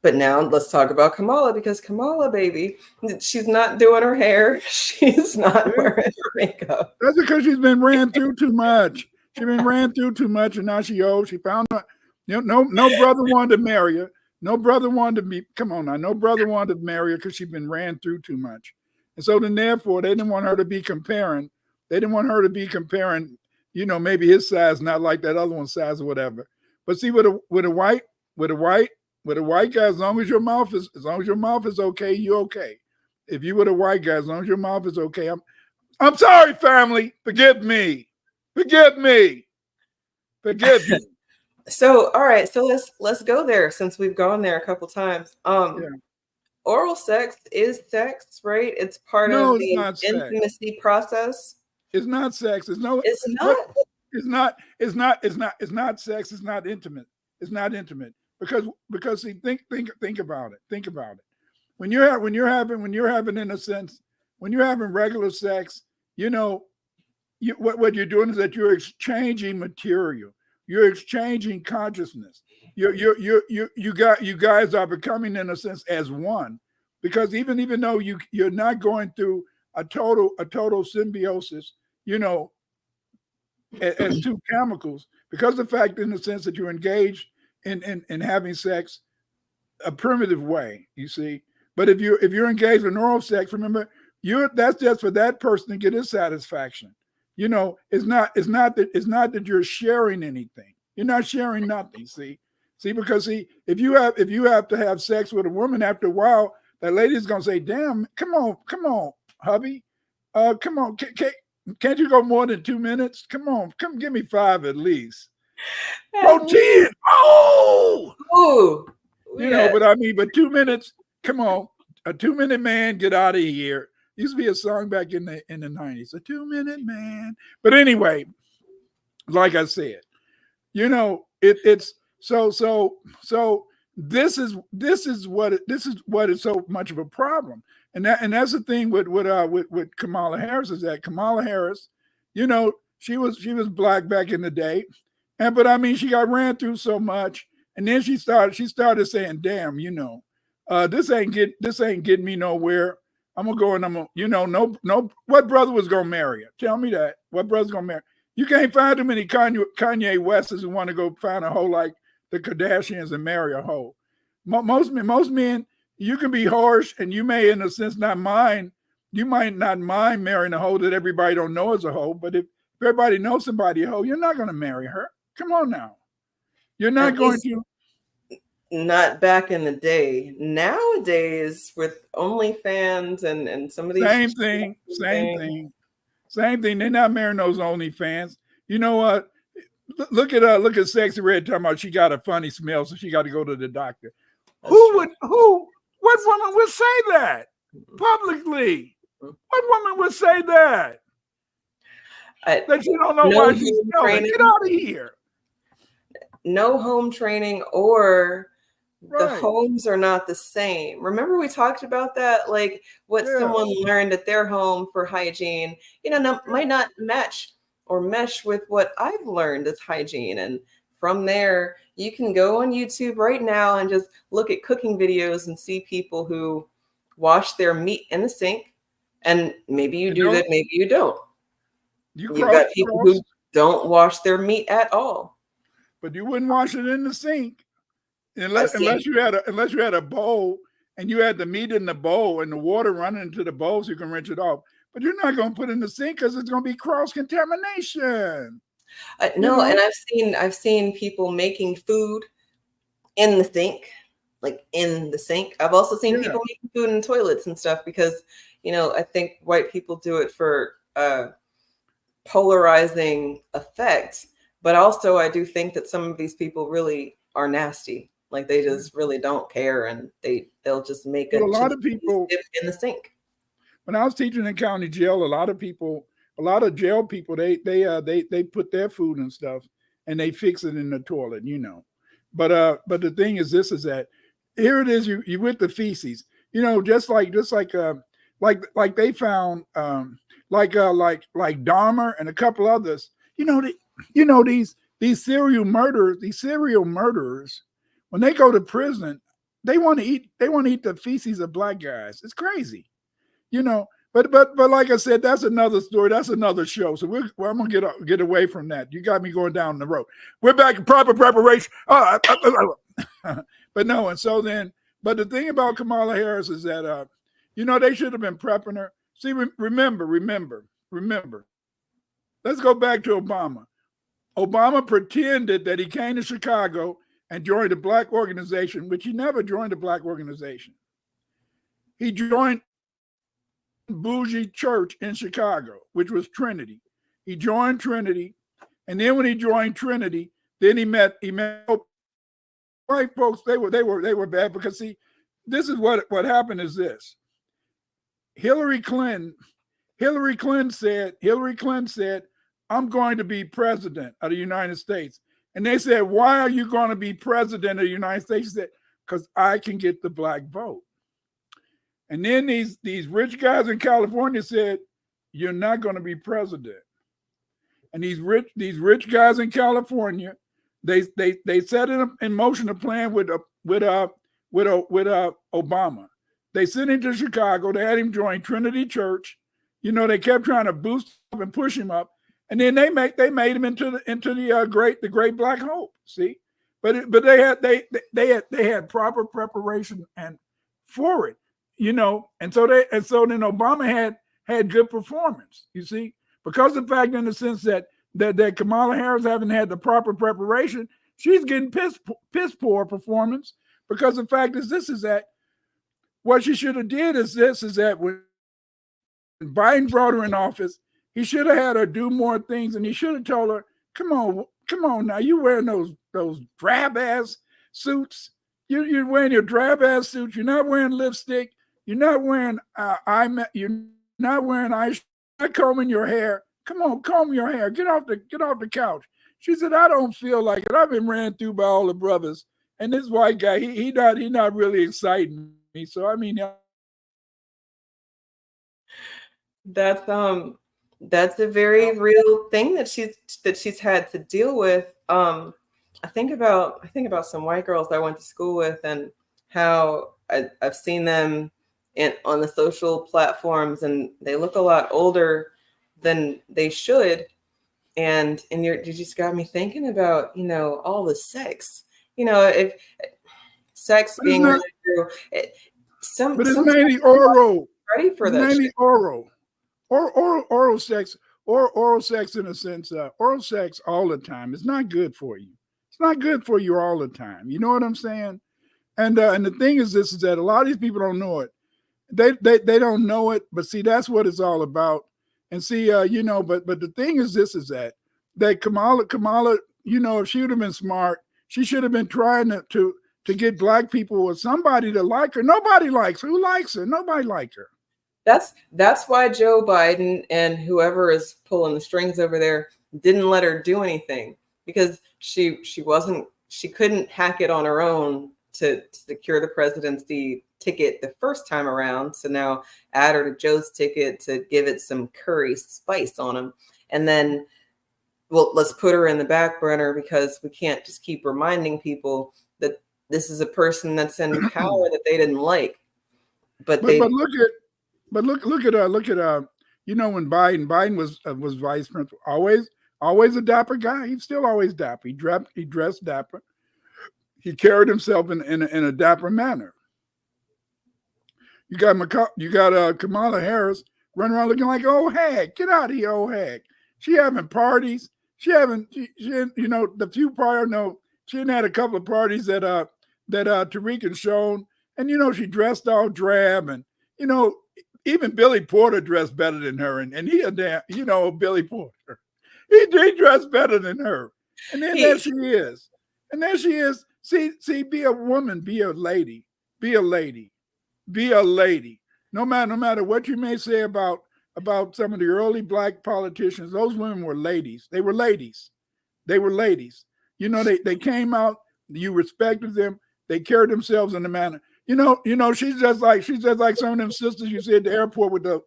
But now let's talk about Kamala, because Kamala, baby, she's not doing her hair. She's not wearing her makeup. That's because she's been ran through too much. She's been ran through too much, and now she old. She found out, no brother wanted to marry her. No brother wanted to be. Come on now, no brother wanted to marry her because she's been ran through too much. And so then, therefore, they didn't want her to be comparing. They didn't want her to be comparing. Maybe his size not like that other one's size or whatever. But see, with a white guy, as long as your mouth is okay, you're okay. If you were a white guy, as long as your mouth is okay, I'm sorry, family. Forgive me. Forgive me. Forgive me. So, all right. So let's go there, since we've gone there a couple times. Oral sex is sex, right? It's part of the intimacy process. It's not sex. It's not. It's not sex. It's not intimate. It's not intimate. Because see, think about it. Think about it. When you're having in a sense, when you're having regular sex, what you're doing is that you're exchanging material. You're exchanging consciousness. You guys are becoming, in a sense, as one, because even though you're not going through a total symbiosis, as two chemicals, because the fact, in the sense that you're engaged in having sex a primitive way, you see. But if you're engaged in oral sex, remember, that's just for that person to get his satisfaction. It's not that you're sharing anything. You're not sharing nothing. See, because if you have to have sex with a woman, after a while, that lady's gonna say, "Damn, come on, hubby, come on, can't you go more than 2 minutes? Come on, come give me 5 at least." Oh, 10. Oh, but I mean, but 2 minutes. Come on, a 2-minute man, get out of here. Used to be a song back in the 90s, a 2-minute man. But anyway, like I said, it's so this is what is so much of a problem, and that's the thing with Kamala Harris, is that Kamala Harris, she was black back in the day, but I mean, she got ran through so much, and then she started saying, "Damn, this ain't getting me nowhere. I'm gonna go and I'm gonna, no, what brother was gonna marry her? Tell me that. What brother's gonna marry? You can't find too many Kanye Wests who want to go find a hoe like the Kardashians and marry a hoe. Most men, you can be harsh, and you may, in a sense, not mind. You might not mind marrying a hoe that everybody don't know is a hoe, but if everybody knows somebody a hoe, you're not gonna marry her. Come on now, you're not going to. Not back in the day. Nowadays, with OnlyFans and some of these same thing. They're not marrying those OnlyFans. You know what? Look at Sexy Red talking about she got a funny smell, so she got to go to the doctor. What woman would say that publicly? What woman would say that? That you don't know why she's smelling? Get out of here. No home training, or the homes are not the same. Remember we talked about that? Like what someone learned at their home for hygiene, might not match or mesh with what I've learned as hygiene. And from there, you can go on YouTube right now and just look at cooking videos and see people who wash their meat in the sink. And maybe you do that, maybe you don't. You've got people who don't wash their meat at all. But you wouldn't wash it in the sink unless you had a bowl and you had the meat in the bowl and the water running into the bowl so you can rinse it off. But you're not going to put it in the sink because it's going to be cross contamination. No, and I've seen people making food in the sink, like in the sink. I've also seen people making food in toilets and stuff because I think white people do it for polarizing effect. But also, I do think that some of these people really are nasty. Like they just really don't care, and they'll just make a lot of people in the sink. When I was teaching in county jail, a lot of jail people, they put their food and stuff, and they fix it in the toilet, But the thing is, this is that here it is. You with the feces, just like they found like Dahmer and a couple others. These these serial murderers, when they go to prison, they want to eat the feces of black guys. It's crazy, you know. But like I said, that's another story. That's another show. So I'm gonna get away from that. You got me going down the road. We're back in proper preparation. But no, and so then, but the thing about Kamala Harris is that you know, they should have been prepping her. See, remember. Let's go back to Obama. Obama pretended that he came to Chicago and joined a black organization, which he never joined a black organization. He joined bougie church in Chicago, which was Trinity. He joined Trinity, and then when he joined Trinity, then he met white folks. They were bad because, see, this is what happened is this. Hillary Clinton said, I'm going to be president of the United States. And they said, why are you going to be president of the United States? She said, because I can get the black vote. And then these rich guys in California said, you're not going to be president. And these rich guys in California, they set in motion a plan with Obama. They sent him to Chicago. They had him join Trinity Church. You know, they kept trying to boost him and push him up. And then they made him into the great black hope. See, but they had proper preparation and for it. You know, and so then Obama had good performance, you see, because of the fact in the sense that Kamala Harris haven't had the proper preparation, she's getting piss poor performance because the fact is that what she should have did is that when Biden brought her in office, he should have had her do more things, and he should have told her, come on now, you wearing those drab ass suits, you're wearing your drab ass suits, you're not wearing lipstick. You're not wearing you're not wearing eyes. You're not combing your hair. Come on, comb your hair. Get off the couch. She said, I don't feel like it. I've been ran through by all the brothers, and this white guy, he not really exciting me. So I mean, that's a very real thing that she's had to deal with. I think about some white girls I went to school with and how I've seen them on the social platforms, and they look a lot older than they should. And you just got me thinking about, you know, all the sex, you know, if sex being really true. But it's mainly oral. Ready for that? Mainly oral. Oral sex, or oral sex in a sense, oral sex all the time. It's not good for you. It's not good for you all the time. You know what I'm saying? And the thing is this, is that a lot of these people don't know it. They don't know it, but see, that's what it's all about. And see, you know, but the thing is this, is that Kamala, you know, if she would have been smart, she should have been trying to get black people or somebody to like her. Nobody likes her. Who likes her? Nobody likes her. That's why Joe Biden and whoever is pulling the strings over there didn't let her do anything, because she couldn't hack it on her own to secure the presidency ticket the first time around. So now add her to Joe's ticket to give it some curry spice on him. And then, well, let's put her in the back burner because we can't just keep reminding people that this is a person that's in power that they didn't like. But look at you know, when Biden was vice president, always a dapper guy. He's still always dapper. He dressed dapper. He carried himself in a dapper manner. You got Kamala Harris running around looking like old hag. Get out of here, old hag. She having parties. She you know, the few prior, no, she had a couple of parties that Tariq had shown, and you know, she dressed all drab, and you know, even Billy Porter dressed better than her, and he a damn, you know, Billy Porter, he dressed better than her, and then there she is, See, be a woman, be a lady. No matter what you may say about some of the early black politicians, those women were ladies. They were ladies. You know, they came out, you respected them, they carried themselves in a manner. You know, she's just like some of them sisters you see at the airport with the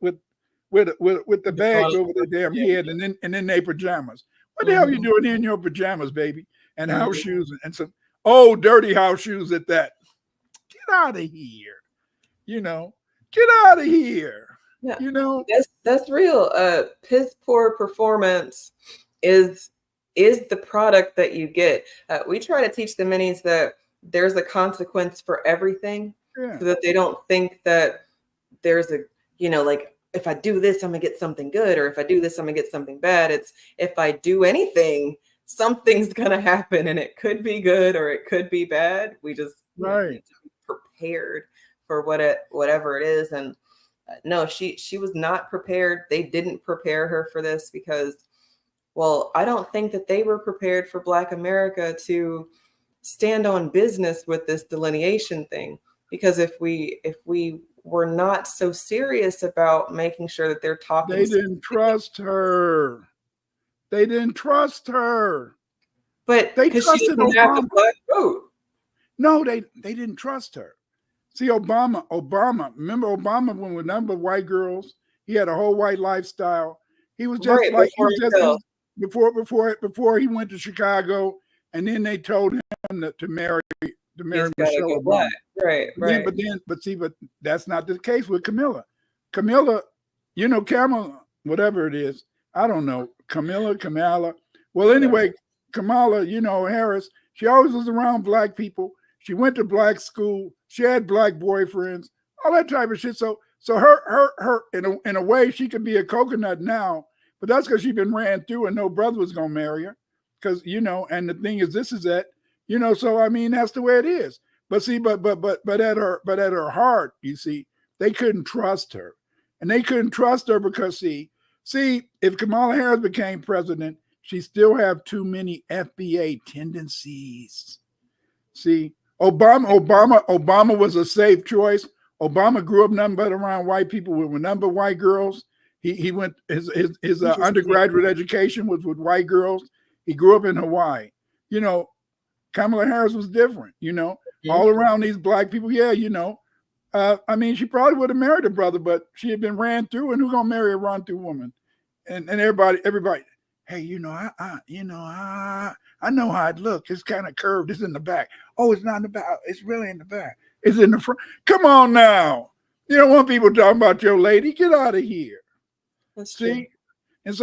bags over their damn head and in their pajamas. What the hell you doing here in your pajamas, baby? And house shoes and some old dirty house shoes at that. Get out of here. You know, get out of here. Yeah. You know, that's real. Piss poor performance is the product that you get. We try to teach the minis that there's a consequence for everything, so that they don't think that there's a, you know, like, if I do this, I'm gonna get something good, or if I do this, I'm gonna get something bad. It's if I do anything, something's gonna happen, and it could be good or it could be bad. We just need to be prepared for whatever it is. And no, she was not prepared. They didn't prepare her for this because, well, I don't think that they were prepared for Black America to stand on business with this delineation thing. Because if we were not so serious about making sure that they're talking, they didn't trust her. They didn't trust her. But they trusted Obama. Black vote. No, they didn't trust her. See, Obama, remember Obama when with number of white girls, he had a whole white lifestyle. He was just like before he went to Chicago, and then they told him to marry Michelle Obama. Right. But that's not the case with Camilla. Camilla, you know, Kamala, whatever it is, I don't know. Kamala. Well, anyway, Kamala, you know, Harris, she always was around Black people. She went to Black school. She had Black boyfriends, all that type of shit. So her in a way, she could be a coconut now, but that's because she's been ran through and no brother was gonna marry her. Because, you know, and the thing is, this is that, you know, so I mean, that's the way it is. But see, but at her heart, you see, they couldn't trust her. And they couldn't trust her because see, if Kamala Harris became president, she still have too many FBA tendencies. See, Obama was a safe choice. Obama grew up nothing but around white people with number of white girls. He went his undergraduate education was with white girls. He grew up in Hawaii. You know, Kamala Harris was different, you know, all around these Black people. Yeah, you know, I mean, she probably would have married her brother, but she had been ran through, and who's gonna marry a run through woman? And everybody, hey, you know, I know how it looks. It's kind of curved. It's in the back. Oh, it's not in the back. It's really in the back. It's in the front. Come on now. You don't want people talking about your lady. Get out of here. That's see? True. And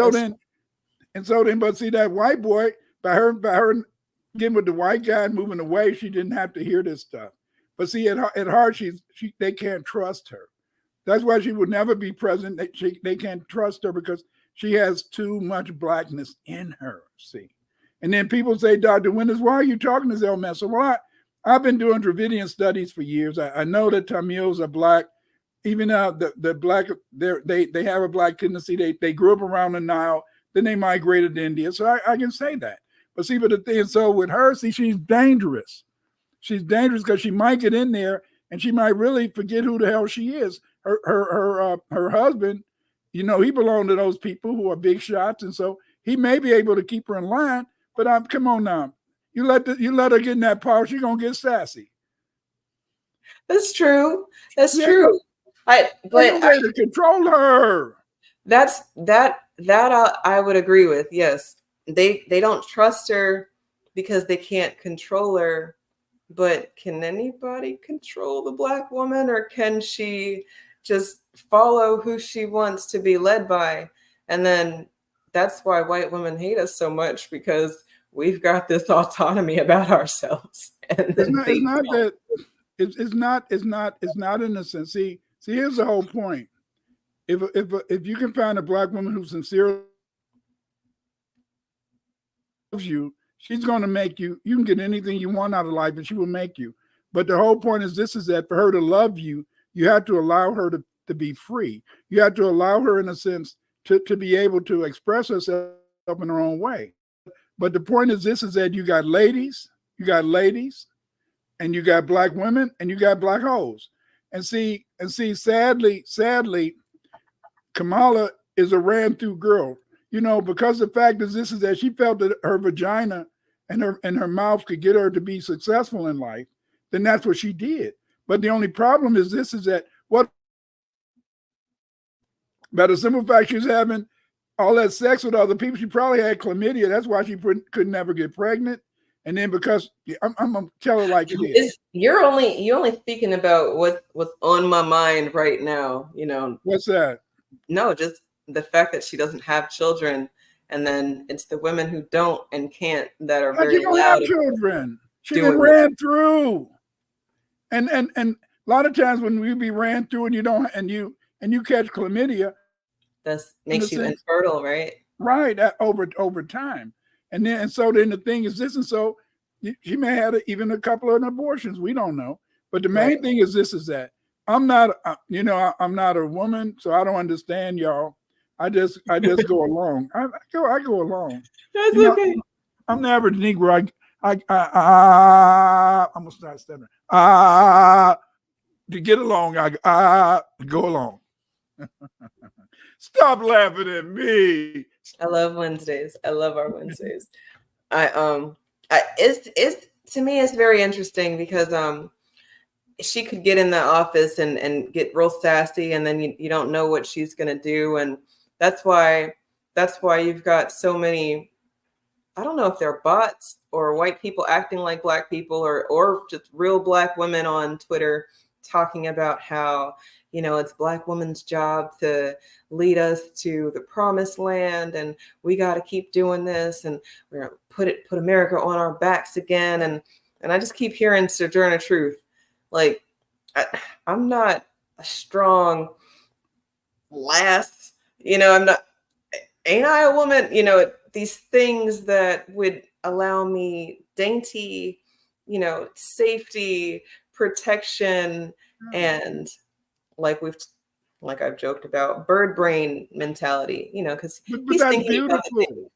so then, but see that white boy, by her getting with the white guy and moving away, she didn't have to hear this stuff. But see, at heart, they can't trust her. That's why she would never be president. They can't trust her because she has too much Blackness in her. See, and then people say, Dr. Winters, why are you talking to this old man? So, well, I've been doing Dravidian studies for years. I know that Tamils are Black. Even the Black, they have a Black tendency. They grew up around the Nile. Then they migrated to India. So I can say that. But see, but the thing, so with her, see, she's dangerous. She's dangerous because she might get in there and she might really forget who the hell she is. Her husband, you know, he belonged to those people who are big shots, and so he may be able to keep her in line. But come on now, you let her get in that power, she's gonna get sassy. That's true. That's true. But to control her. That I would agree with. Yes, they don't trust her because they can't control her. But can anybody control the Black woman, or can she just follow who she wants to be led by? And then that's why white women hate us so much, because we've got this autonomy about ourselves. And it's not in a sense. See, here's the whole point. If you can find a Black woman who sincerely loves you, she's going to make you. You can get anything you want out of life, and she will make you. But the whole point is that for her to love you, you have to allow her to be free. You have to allow her, in a sense, to be able to express herself in her own way. But the point is that you got ladies, and you got Black women, and you got Black hoes. And see, sadly, Kamala is a ran through girl. You know, because the fact is that she felt that her vagina and her mouth could get her to be successful in life, then that's what she did. But the only problem is that by the simple fact she's having all that sex with other people. She probably had chlamydia. That's why she could never get pregnant. And then because I'm gonna tell her like it is. You're only speaking about what's on my mind right now. You know, what's that? No, just the fact that she doesn't have children, and then it's the women who don't and can't that are very don't loud. Have children. She been ran through, and a lot of times when we be ran through and you don't and you catch chlamydia, that makes you infertile, right? Right, over time. And so then the thing is this, and so she may have even a couple of abortions. We don't know. But the main thing is this: is that I'm not, I'm not a woman, so I don't understand y'all. I just go along. I go along. That's okay. I'm the average Negro. I'm gonna start stuttering. To get along, I go along. Stop laughing at me. I love Wednesdays. I love our Wednesdays. It's to me, it's very interesting because she could get in the office and get real sassy, and then you don't know what she's gonna do, and that's why you've got so many. I don't know if they're bots or white people acting like black people, or just real black women on Twitter talking about how, it's black women's job to lead us to the promised land, and we got to keep doing this, and we're gonna put America on our backs again. And I just keep hearing Sojourner Truth, like, I'm not a strong lass, I'm not. Ain't I a woman? These things that would allow me dainty, safety, protection, and like I've joked about, bird brain mentality, because he's thinking about the things.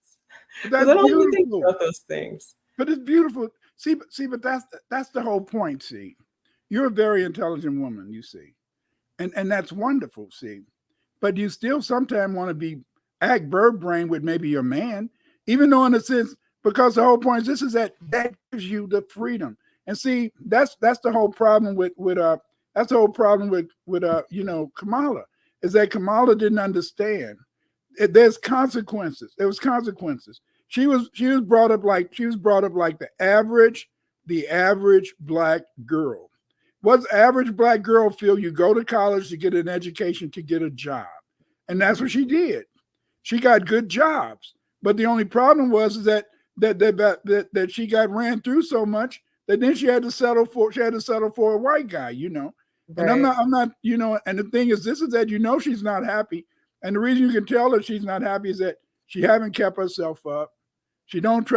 But I don't even think about those things. But it's beautiful. See, but that's the whole point. See, you're a very intelligent woman, you see, and that's wonderful. See, but you still sometimes want to act bird brain with maybe your man, even though in a sense, because the whole point is this is that gives you the freedom. And see, that's the whole problem with Kamala, is that Kamala didn't understand. There's consequences. There was consequences. She was brought up like the average black girl. What's average black girl feel? You go to college to get an education, to get a job. And that's what she did. She got good jobs. But the only problem was that she got ran through so much that then she had to settle for a white guy, And Right. I'm not, and the thing is, this is that, she's not happy. And the reason you can tell that she's not happy is that she haven't kept herself up. She don't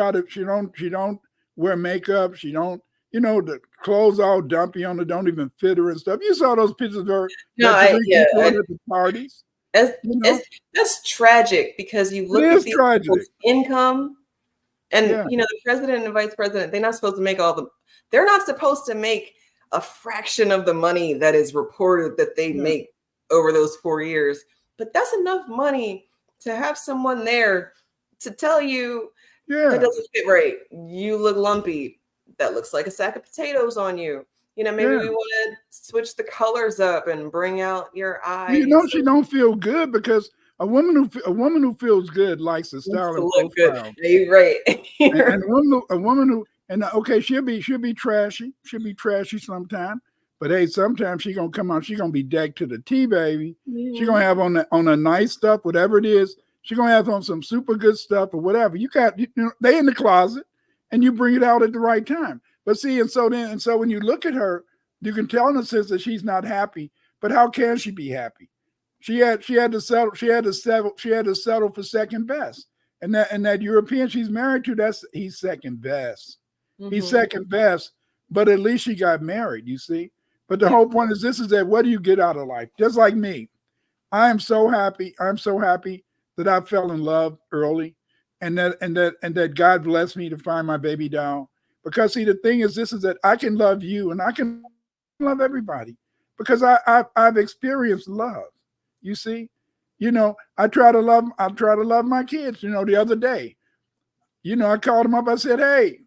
wear makeup. She don't, the clothes all dumpy on her, don't even fit her and stuff. You saw those pictures of her at the parties. That's tragic, because you look at people's income, and the president and vice president, they're not supposed to make a fraction of the money that is reported that they make over those 4 years. But that's enough money to have someone there to tell you that doesn't fit right. You look lumpy. That looks like a sack of potatoes on you. Maybe we want to switch the colors up and bring out your eyes. She don't feel good, because a woman who feels good likes to style and look good. You're right. And a woman who, okay, she'll be trashy. She'll be trashy sometime. But hey, sometimes she's gonna come out. She's gonna be decked to the T, baby. Mm-hmm. She's gonna have on the nice stuff, whatever it is. She's gonna have on some super good stuff or whatever. They in the closet, and you bring it out at the right time. But see, and so when you look at her, you can tell in a sense that she's not happy. But how can she be happy? She had to settle for second best. And that European she's married to, he's second best. Mm-hmm. He's second best, but at least she got married, you see. But the whole point is this, is that what do you get out of life? Just like me. I am so happy. I'm so happy that I fell in love early, and that God blessed me to find my baby doll. Because see, the thing is this, is that I can love you and I can love everybody, because I've experienced love. You see, I try to love my kids. The other day, I called them up. I said, "Hey,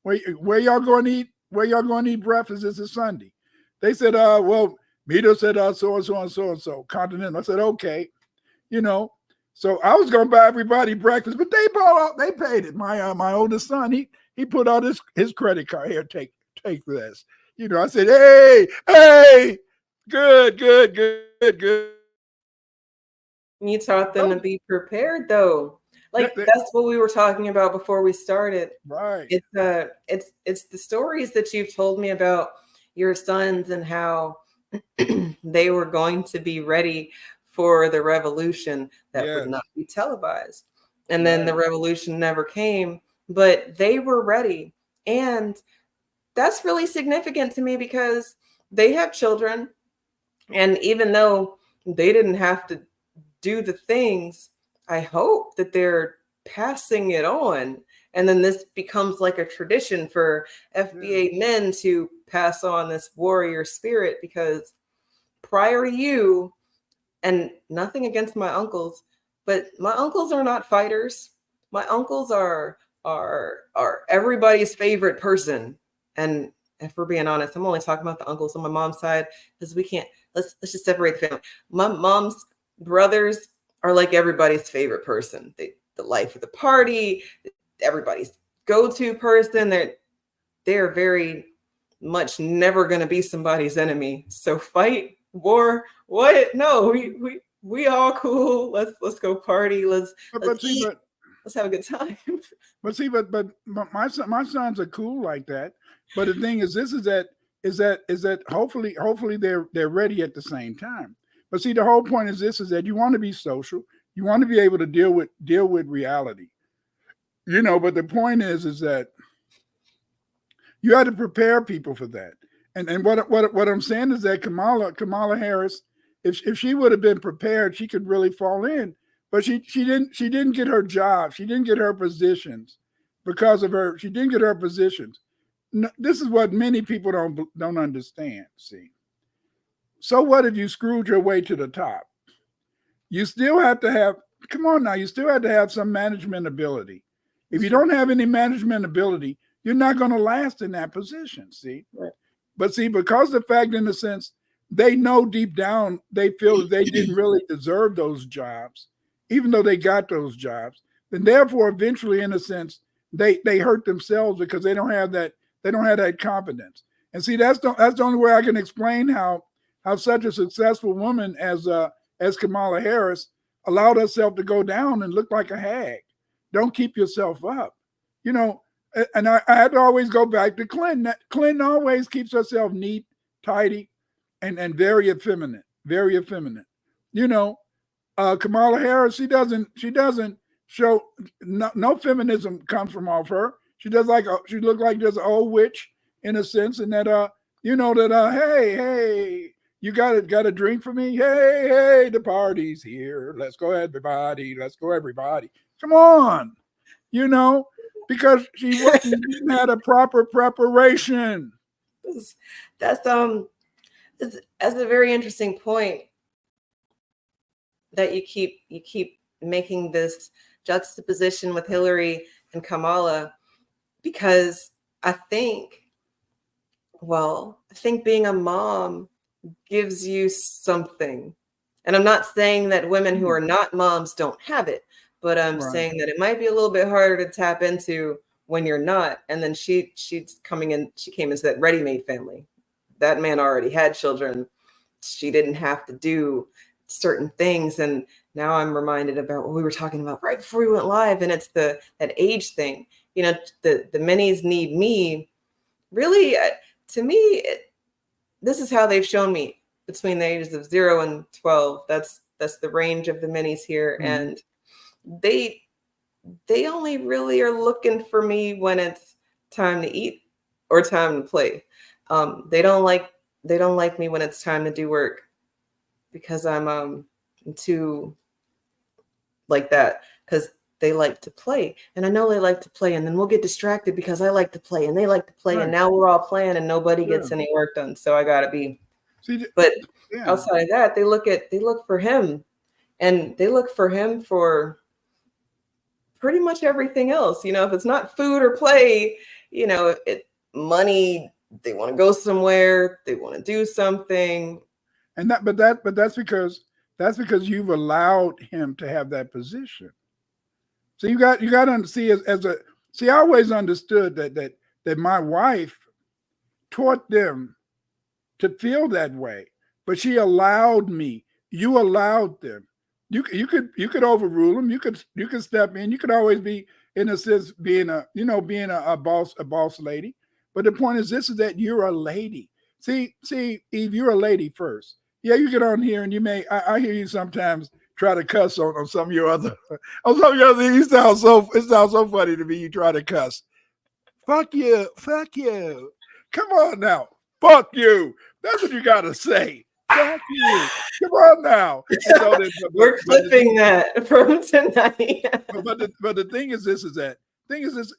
where y'all going to eat? Where y'all going to eat breakfast? This is Sunday." They said, well, Mito said so and so and so and so, Continental. I said, okay, So I was gonna buy everybody breakfast, but they paid it. My oldest son, he put out his credit card. Here, take this. You know, I said, hey, good. You taught them to be prepared, though. Like that's what we were talking about before we started. Right. It's the stories that you've told me about your sons and how they were going to be ready for the revolution that would not be televised. And then the revolution never came, but they were ready. And that's really significant to me because they have children. And even though they didn't have to do the things, I hope that they're passing it on. And then this becomes like a tradition for FBA men to pass on this warrior spirit, because prior to you, and nothing against my uncles, but my uncles are not fighters. My uncles are everybody's favorite person. And if we're being honest, I'm only talking about the uncles on my mom's side, because we can't, let's just separate the family. My mom's brothers are like everybody's favorite person. The life of the party, everybody's go-to person. They're very much never going to be somebody's enemy. So fight, war, what? No, we all cool. Let's go party. Let's eat. Let's have a good time. But my sons are cool like that. But the thing is, is that hopefully they're ready at the same time. But see, the whole point is that you want to be social. You want to be able to deal with reality. You know, but the point is that you have to prepare people for that. And what I'm saying is that Kamala Harris, if she would have been prepared, she could really fall in. But she didn't get her job. She didn't get her positions because of her. She didn't get her positions. No, this is what many people don't understand. See, so what if you screwed your way to the top? You still have to have. Come on now, you still have to have some management ability. If you don't have any management ability, you're not going to last in that position. See, right. But see, because the fact, in a sense, they know deep down, they feel that they didn't really deserve those jobs, even though they got those jobs. Then therefore, eventually, in a sense, they hurt themselves because they don't have that confidence. And see, that's the only way I can explain how such a successful woman as Kamala Harris allowed herself to go down and look like a hag. Don't keep yourself up, you know. And I had to always go back to Clinton. Clinton always keeps herself neat, tidy, and very effeminate, very effeminate. You know, Kamala Harris, she doesn't show no feminism comes from off her. She does she look like just an old witch in a sense, and that you know that hey, you got a drink for me? Hey, the party's here. Let's go everybody. Come on, you know. Because she didn't have a proper preparation. That's a very interesting point that you keep making this juxtaposition with Hillary and Kamala, because I think being a mom gives you something. And I'm not saying that women who are not moms don't have it, but I'm saying that it might be a little bit harder to tap into when you're not. And then she came into that ready-made family. That man already had children. She didn't have to do certain things. And now I'm reminded about what we were talking about right before we went live. And it's that age thing. You know, the minis need me. Really, to me, this is how they've shown me between the ages of 0 and 12. That's the range of the minis here. Mm-hmm. And they only really are looking for me when it's time to eat or time to play. They don't like me when it's time to do work, because I'm too like that, because they like to play, and I know they like to play, and then we'll get distracted because I like to play and they like to play, and now we're all playing and nobody gets any work done. So I gotta be. But outside of that, they look for him, and they look for him for pretty much everything else. You know, if it's not food or play, you know, money, they want to go somewhere, they want to do something. But that's because That's because you've allowed him to have that position. So you got to see I always understood that my wife taught them to feel that way, but she allowed me. You allowed them. You could overrule them. You could step in. You could always be, in a sense, being a boss lady. But the point is this: is that you're a lady. See, Eve, you're a lady first. Yeah, you get on here and you may. I hear you sometimes try to cuss on some of your other. On some of your other, it sounds so funny to me. You try to cuss. Fuck you. Come on now. Fuck you. That's what you gotta say. Fuck you. Come on now. We're clipping that from tonight. but the thing is this: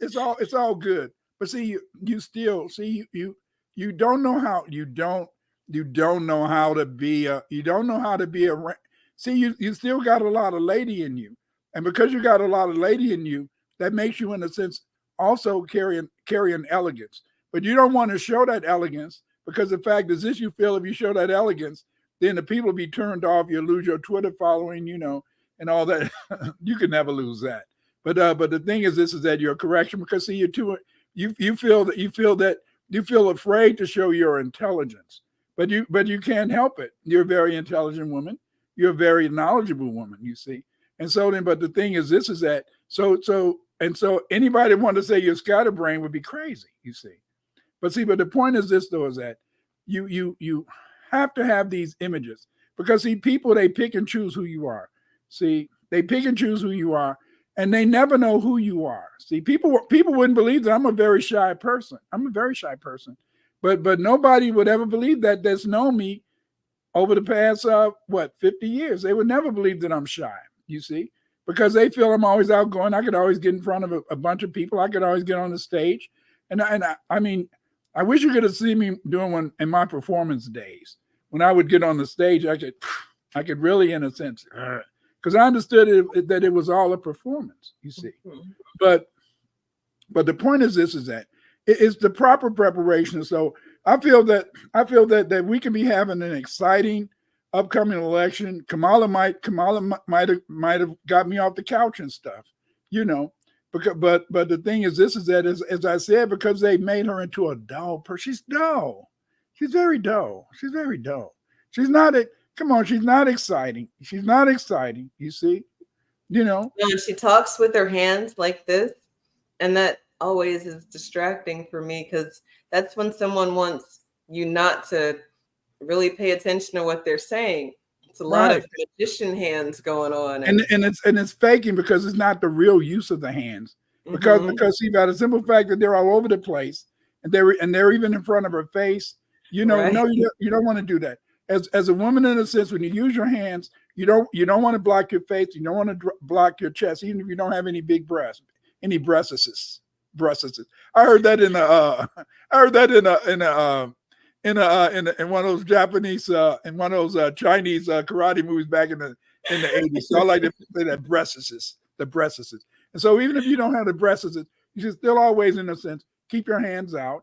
it's all good. But see, you still see you don't know how you don't know how to be a see you still got a lot of lady in you, and because you got a lot of lady in you, that makes you in a sense also carry an elegance. But you don't want to show that elegance, because the fact is this: you feel if you show that elegance, then the people will be turned off. You'll lose your Twitter following, and all that. You can never lose that. But the thing is this: is that your correction, because see, you feel afraid to show your intelligence, but you can't help it. You're a very intelligent woman. You're a very knowledgeable woman. You see, and so then. But the thing is this: is that so anybody want to say you're scatterbrained would be crazy. You see. But the point is this, though, is that you have to have these images, because see, people, they pick and choose who you are. See, they pick and choose who you are, and they never know who you are. See, people wouldn't believe that I'm a very shy person. I'm a very shy person, but nobody would ever believe that that's known me over the past 50 years. They would never believe that I'm shy. You see, because they feel I'm always outgoing. I could always get in front of a bunch of people. I could always get on the stage, and I mean. I wish you could have seen me doing one in my performance days. When I would get on the stage, I could really, in a sense, because I understood that it was all a performance, you see. Mm-hmm. But the point is this: is that it's the proper preparation. So I feel that we can be having an exciting upcoming election. Kamala might have got me off the couch and stuff, But the thing is this: is that as I said, because they made her into a dull person. She's dull. She's very dull. She's very dull. She's not she's not exciting. She's not exciting. You see, No, she talks with her hands like this, and that always is distracting for me, because that's when someone wants you not to really pay attention to what they're saying. It's a lot of magician hands going on, and it's faking, because it's not the real use of the hands. Because see, by the simple fact that they're all over the place, and they're even in front of her face, no, you don't want to do that. As a woman, in a sense, when you use your hands, you don't want to block your face, you don't want to block your chest, even if you don't have any big breasts, any breasts. I heard that in one of those Japanese in one of those Chinese karate movies back in the 80s. So I like to say that the breasts. And so even if you don't have the breasts, you should still always, in a sense, keep your hands out,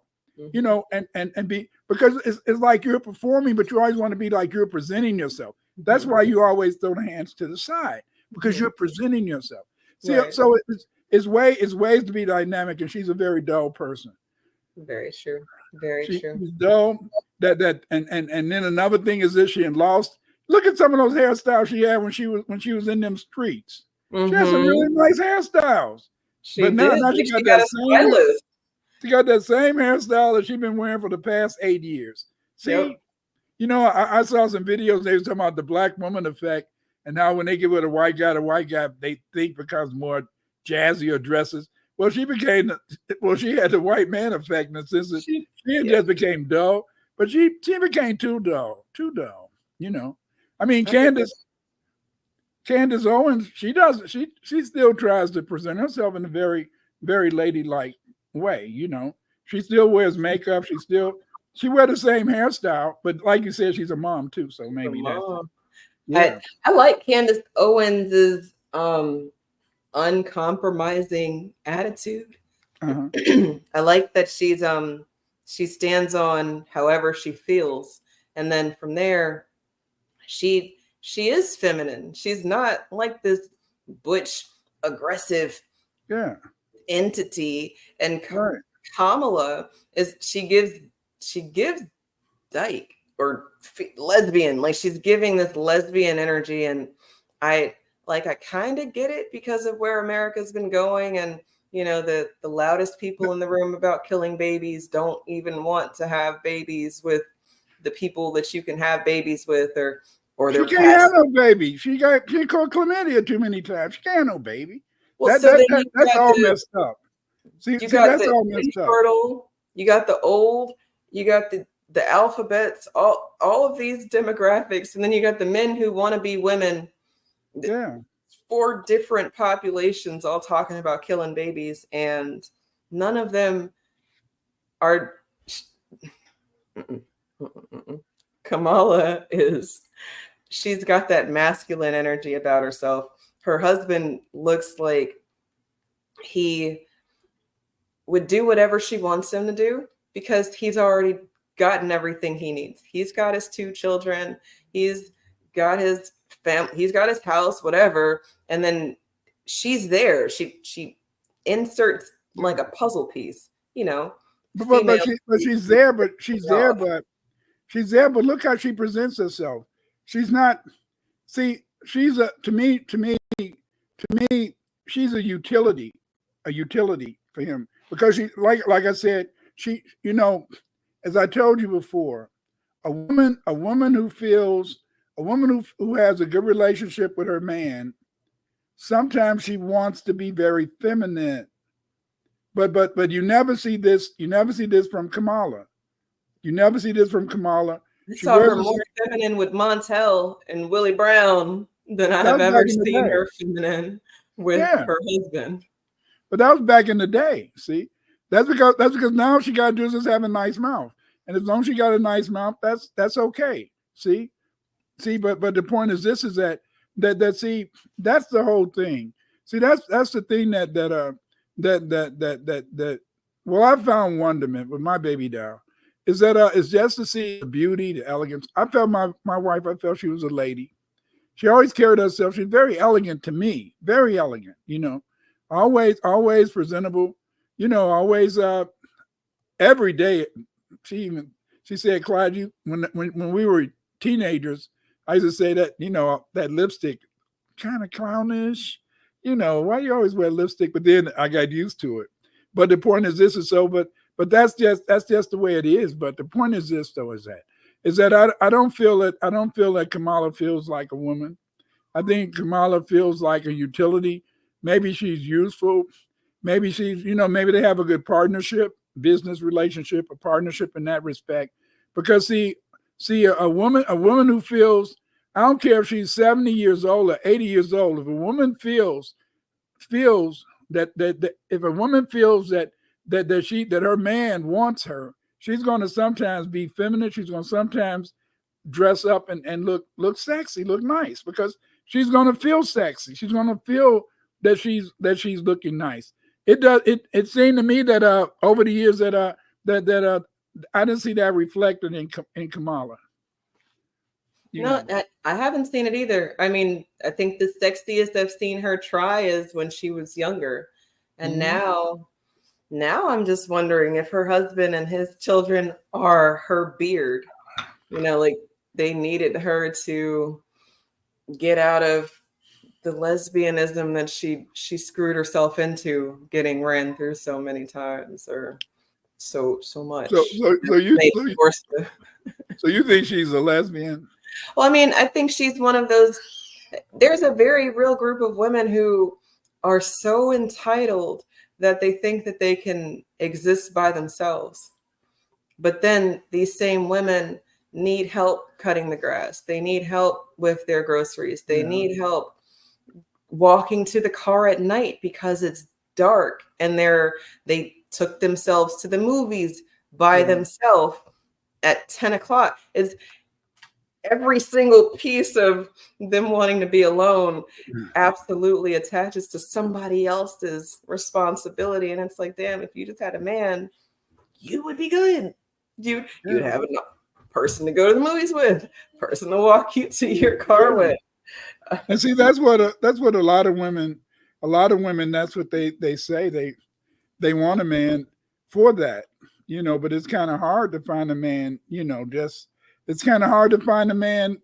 and be, because it's like you're performing, but you always want to be like you're presenting yourself. That's why you always throw the hands to the side, because you're presenting yourself. See, so it's ways to be dynamic, and she's a very dull person. Very true. Very true. She's dull. And then another thing is this: she lost. Look at some of those hairstyles she had when she was in them streets. Mm-hmm. She has some really nice hairstyles. Now she got that same hairstyle that she's been wearing for the past 8 years. See, I saw some videos. They were talking about the black woman effect, and now when they get with a white guy, they think becomes more jazzier dresses. Well, she had the white man effect in the sense that she just became dull, but she became too dull. I mean, Candace Owens, she still tries to present herself in a very, very ladylike way. She still wears makeup. She wears the same hairstyle, but like you said, she's a mom too. So maybe that. I like Candace Owens's uncompromising attitude. I like that she stands on however she feels, and then from there she she is feminine. She's not like this butch, aggressive entity. And Kamala she gives dyke or lesbian, like she's giving this lesbian energy. And I kind of get it because of where America's been going. And, you know, the loudest people in the room about killing babies don't even want to have babies with the people that you can have babies with, or their she can't have no baby. She caught chlamydia too many times. She can't have no baby. Well, that's all messed up. That's all messed up. You got the old, you got the alphabets, all of these demographics, and then you got the men who want to be women. Yeah. 4 different populations all talking about killing babies, and none of them are. Kamala she's got that masculine energy about herself. Her husband looks like he would do whatever she wants him to do because he's already gotten everything he needs. He's got his 2 children. He's got his family. He's got his house, whatever. And then she's there. She inserts like a puzzle piece, you know. But she's there. But she's there. But look how she presents herself. She's not. See, she's to me, she's a utility for him because she, like I said, she, you know, as I told you before, a woman who has a good relationship with her man, sometimes she wants to be very feminine, but you never see this. You never see this from Kamala. You never see this from Kamala. I saw her more feminine with Montel and Willie Brown than I've ever seen her feminine with her husband. But that was back in the day. See, that's because now she got to do is just have a nice mouth, and as long as she got a nice mouth, that's okay. See, but the point is this: is that see, that's the whole thing. See, that's the thing that well, I found wonderment with my baby doll. Is that it's just to see the beauty, the elegance. I felt my wife, I felt she was a lady. She always carried herself. She's very elegant to me, very elegant, you know, always presentable, you know, always every day. She said, Clyde, when we were teenagers, I used to say that, you know, that lipstick kind of clownish, you know, why you always wear lipstick? But then I got used to it. But the point is this is so, but that's just the way it is. But the point is this though, is that I don't feel that Kamala feels like a woman. I think Kamala feels like a utility. Maybe she's useful. Maybe she's, you know, maybe they have a good partnership, business relationship, a partnership in that respect. Because see a woman who feels, I don't care if she's 70 years old or 80 years old, if a woman feels that if a woman feels that her man wants her, she's going to sometimes be feminine. She's going to sometimes dress up and look sexy, look nice, because she's going to feel sexy. She's going to feel that she's looking nice. It seemed to me that over the years that I didn't see that reflected in Kamala. I haven't seen it either. I mean, I think the sexiest I've seen her try is when she was younger. And now I'm just wondering if her husband and his children are her beard. You know, like they needed her to get out of the lesbianism that she screwed herself into, getting ran through so many times or so much. So you think she's a lesbian? Well, I mean, I think she's one of those. There's a very real group of women who are so entitled that they think that they can exist by themselves. But then these same women need help cutting the grass. They need help with their groceries. They need help walking to the car at night because it's dark, and they took themselves to the movies by themselves at 10 o'clock. It's every single piece of them wanting to be alone absolutely attaches to somebody else's responsibility. And it's like, damn, if you just had a man, you would be good. You'd have person to go to the movies with, person to walk you to your car with. And see, that's what a lot of women, that's what they say. They want a man for that, but it's kind of hard to find a man, it's kind of hard to find a man.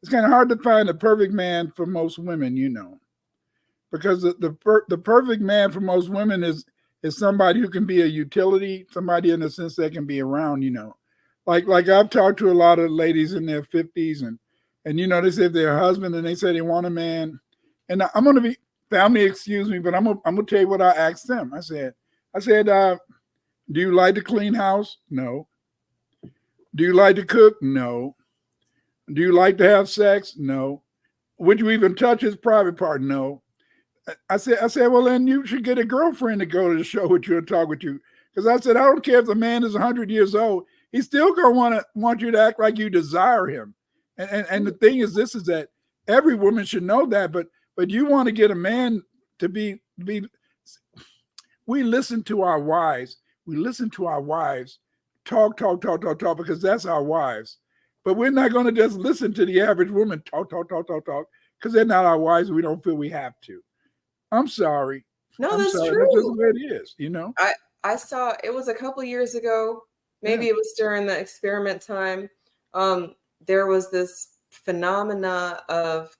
It's kind of hard to find a perfect man for most women, because the perfect man for most women is somebody who can be a utility, somebody in the sense that can be around, like I've talked to a lot of ladies in their 50s and they say their husband and they say they want a man. And I'm going to be family, excuse me, but I'm going to tell you what I asked them. I said, do you like to clean house? No. Do you like to cook? No. Do you like to have sex? No. Would you even touch his private part? No. I said, well, then you should get a girlfriend to go to the show with you and talk with you. Because I said, I don't care if the man is 100 years old. He's still going to want you to act like you desire him. And the thing is, this is that every woman should know that. But you want to get a man to be. We listen to our wives. We listen to our wives talk, because that's our wives. But we're not going to just listen to the average woman talk, because they're not our wives. We don't feel we have to. I'm sorry. No, that's true. That's just the way it is, I saw, it was a couple years ago, maybe it was during the experiment time. There was this phenomena of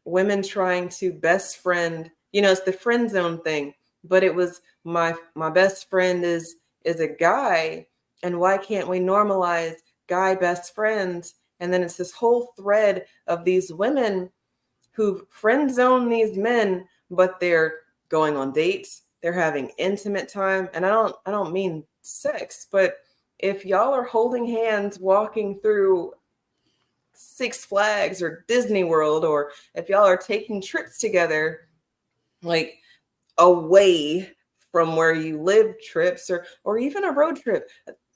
women trying to best friend, it's the friend zone thing, but it was my best friend is a guy, and why can't we normalize guy best friends? And then it's this whole thread of these women who friend zone these men, but they're going on dates, they're having intimate time. And I don't mean sex, but if y'all are holding hands walking through Six Flags or Disney World, or if y'all are taking trips together, like away from where you live trips, or even a road trip,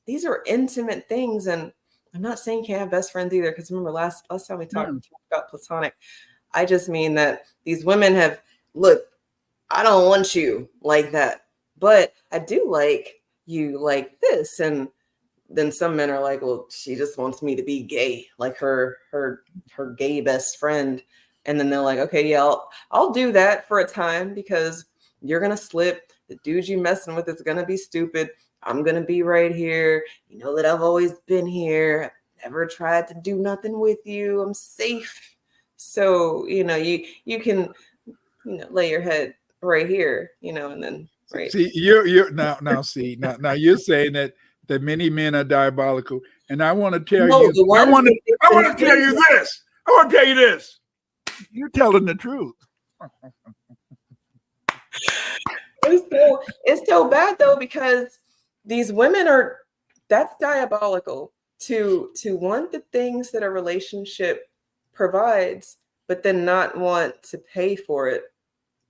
these are intimate things. And I'm not saying you can't have best friends either, because remember last time we talked about platonic. I just mean that these women have, look, I don't want you like that, but I do like you like this. And then some men are like, well, she just wants me to be gay, like her gay best friend. And then they're like, okay, yeah, I'll do that for a time, because you're going to slip. The dude you messing with is going to be stupid. I'm going to be right here. You know that I've always been here. I've never tried to do nothing with you. I'm safe. So, you can, lay your head right here, and then, right. See, you're now you're saying that many men are diabolical. And I want to tell you, I want to tell you this. I want to tell you this. You're telling the truth. It's so bad though, because these women that's diabolical to want the things that a relationship provides, but then not want to pay for it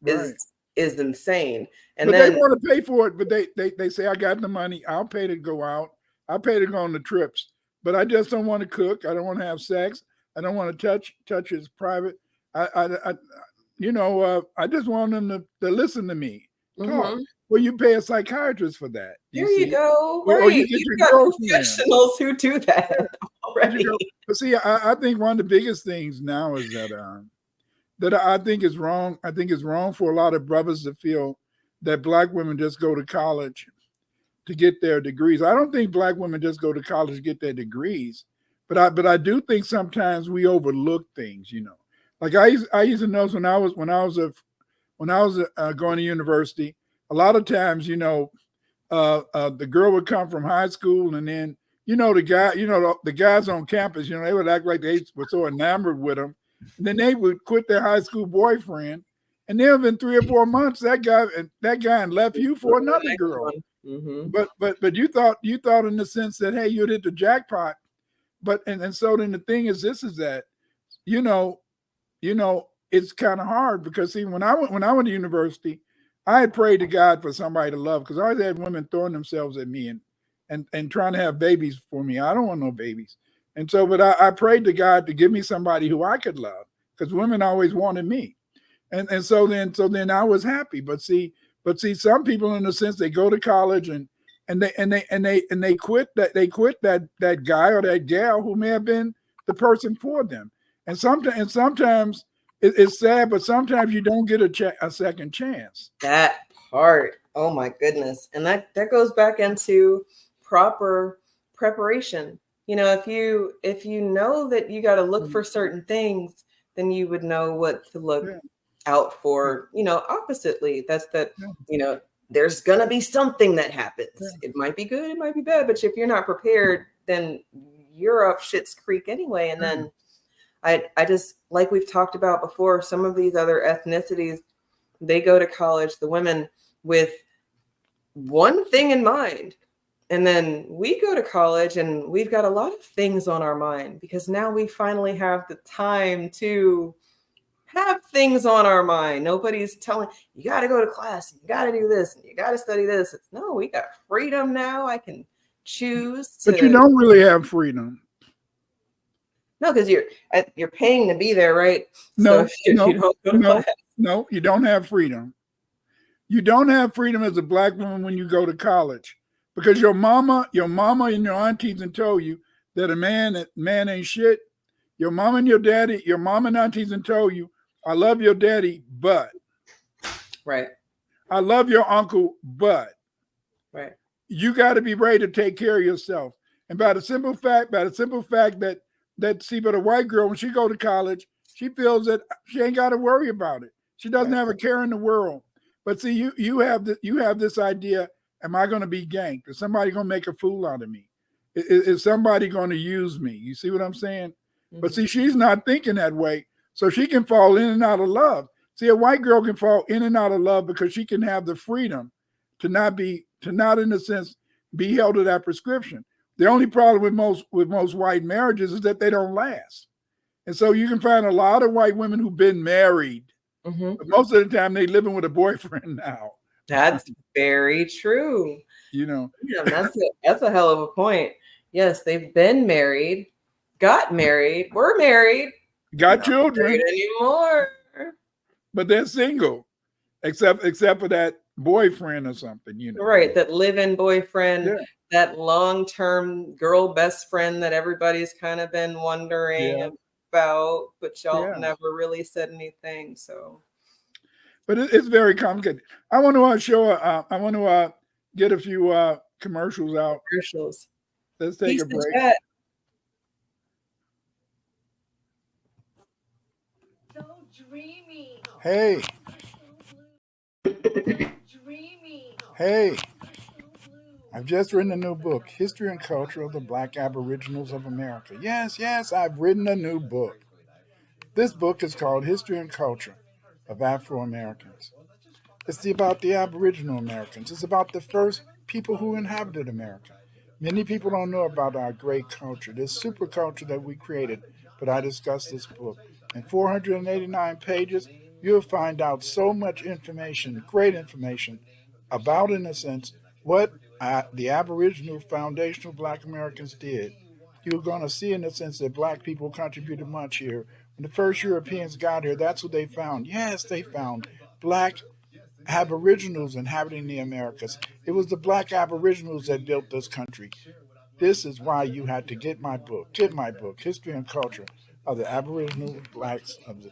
is insane. And then they want to pay for it, but they say, I got the money, I'll pay to go out, I'll pay to go on the trips, but I just don't want to cook, I don't want to have sex, I don't want to touch his private. I just want them to listen to me. Mm-hmm. Well, you pay a psychiatrist for that. You go. Or you got professionals who do that already. But see, I think one of the biggest things now is that I think is wrong. I think it's wrong for a lot of brothers to feel that Black women just go to college to get their degrees. I don't think Black women just go to college to get their degrees, but I do think sometimes we overlook things. Like I used to know when I was going to university, a lot of times, the girl would come from high school, and then, the guys on campus, they would act like they were so enamored with them. And then they would quit their high school boyfriend, and then within 3 or 4 months, that guy left you for another girl. Mm-hmm. But you thought in the sense that, hey, you'd hit the jackpot. But and so then the thing is, this is that, it's kind of hard, because see, when I went to university, I had prayed to God for somebody to love, because I always had women throwing themselves at me and trying to have babies for me. I don't want no babies. And so, but I prayed to God to give me somebody who I could love, because women always wanted me. And so then I was happy. But see, some people, in a sense, they go to college and and they quit that guy or that gal who may have been the person for them. And sometimes it's sad, but sometimes you don't get a second chance. That part. Oh my goodness. And that goes back into proper preparation. If you know that you got to look for certain things, then you would know what to look out for, oppositely. That's that, there's going to be something that happens. It might be good, it might be bad, but if you're not prepared, then you're up shit's creek anyway. And then I just, like we've talked about before, some of these other ethnicities, they go to college, the women, with one thing in mind. And then we go to college and we've got a lot of things on our mind, because now we finally have the time to have things on our mind. Nobody's telling you got to go to class, you got to do this, and you got to study this. No, we got freedom now. I can choose. But you don't really have freedom. No, because you're paying to be there, right? No, so you don't go to class. No, you don't have freedom. You don't have freedom as a Black woman when you go to college, because your mama and your aunties and told you that a man ain't shit. Your mama and your daddy, your mama and aunties and told you, I love your daddy, but right. I love your uncle, but right. You got to be ready to take care of yourself. And by the simple fact that but a white girl, when she go to college, she feels that she ain't got to worry about it. She doesn't have a care in the world. But see, you have this idea: am I going to be ganked? Is somebody going to make a fool out of me? Is somebody going to use me? You see what I'm saying? Mm-hmm. But see, she's not thinking that way, so she can fall in and out of love. See, a white girl can fall in and out of love because she can have the freedom to not in a sense be held to that prescription. The only problem with most white marriages is that they don't last. And so you can find a lot of white women who've been married, but most of the time they living with a boyfriend now. That's very true. Yeah, that's a hell of a point. Yes, they've been married, got married, were married, got children anymore, but they're single, except for that boyfriend or something. Right? That live-in boyfriend. That long-term girl best friend that everybody's kind of been wondering about, but y'all never really said anything. So, but it's very complicated. I want to get a few commercials out. Commercials. Let's take a break. So dreamy. Hey. Hey. I've just written a new book, History and Culture of the Black Aboriginals of America. Yes, I've written a new book. This book is called History and Culture of Afro-Americans. It's about the Aboriginal Americans. It's about the first people who inhabited America. Many people don't know about our great culture, this super culture that we created, but I discussed this book. In 489 pages, you'll find out so much information, great information, about, in a sense, what the Aboriginal foundational Black Americans did. You're going to see, in a sense, that Black people contributed much here. When the first Europeans got here, that's what they found. Yes, they found Black Aboriginals inhabiting the Americas. It was the Black Aboriginals that built this country. This is why you had to get my book, History and Culture of the Aboriginal Blacks of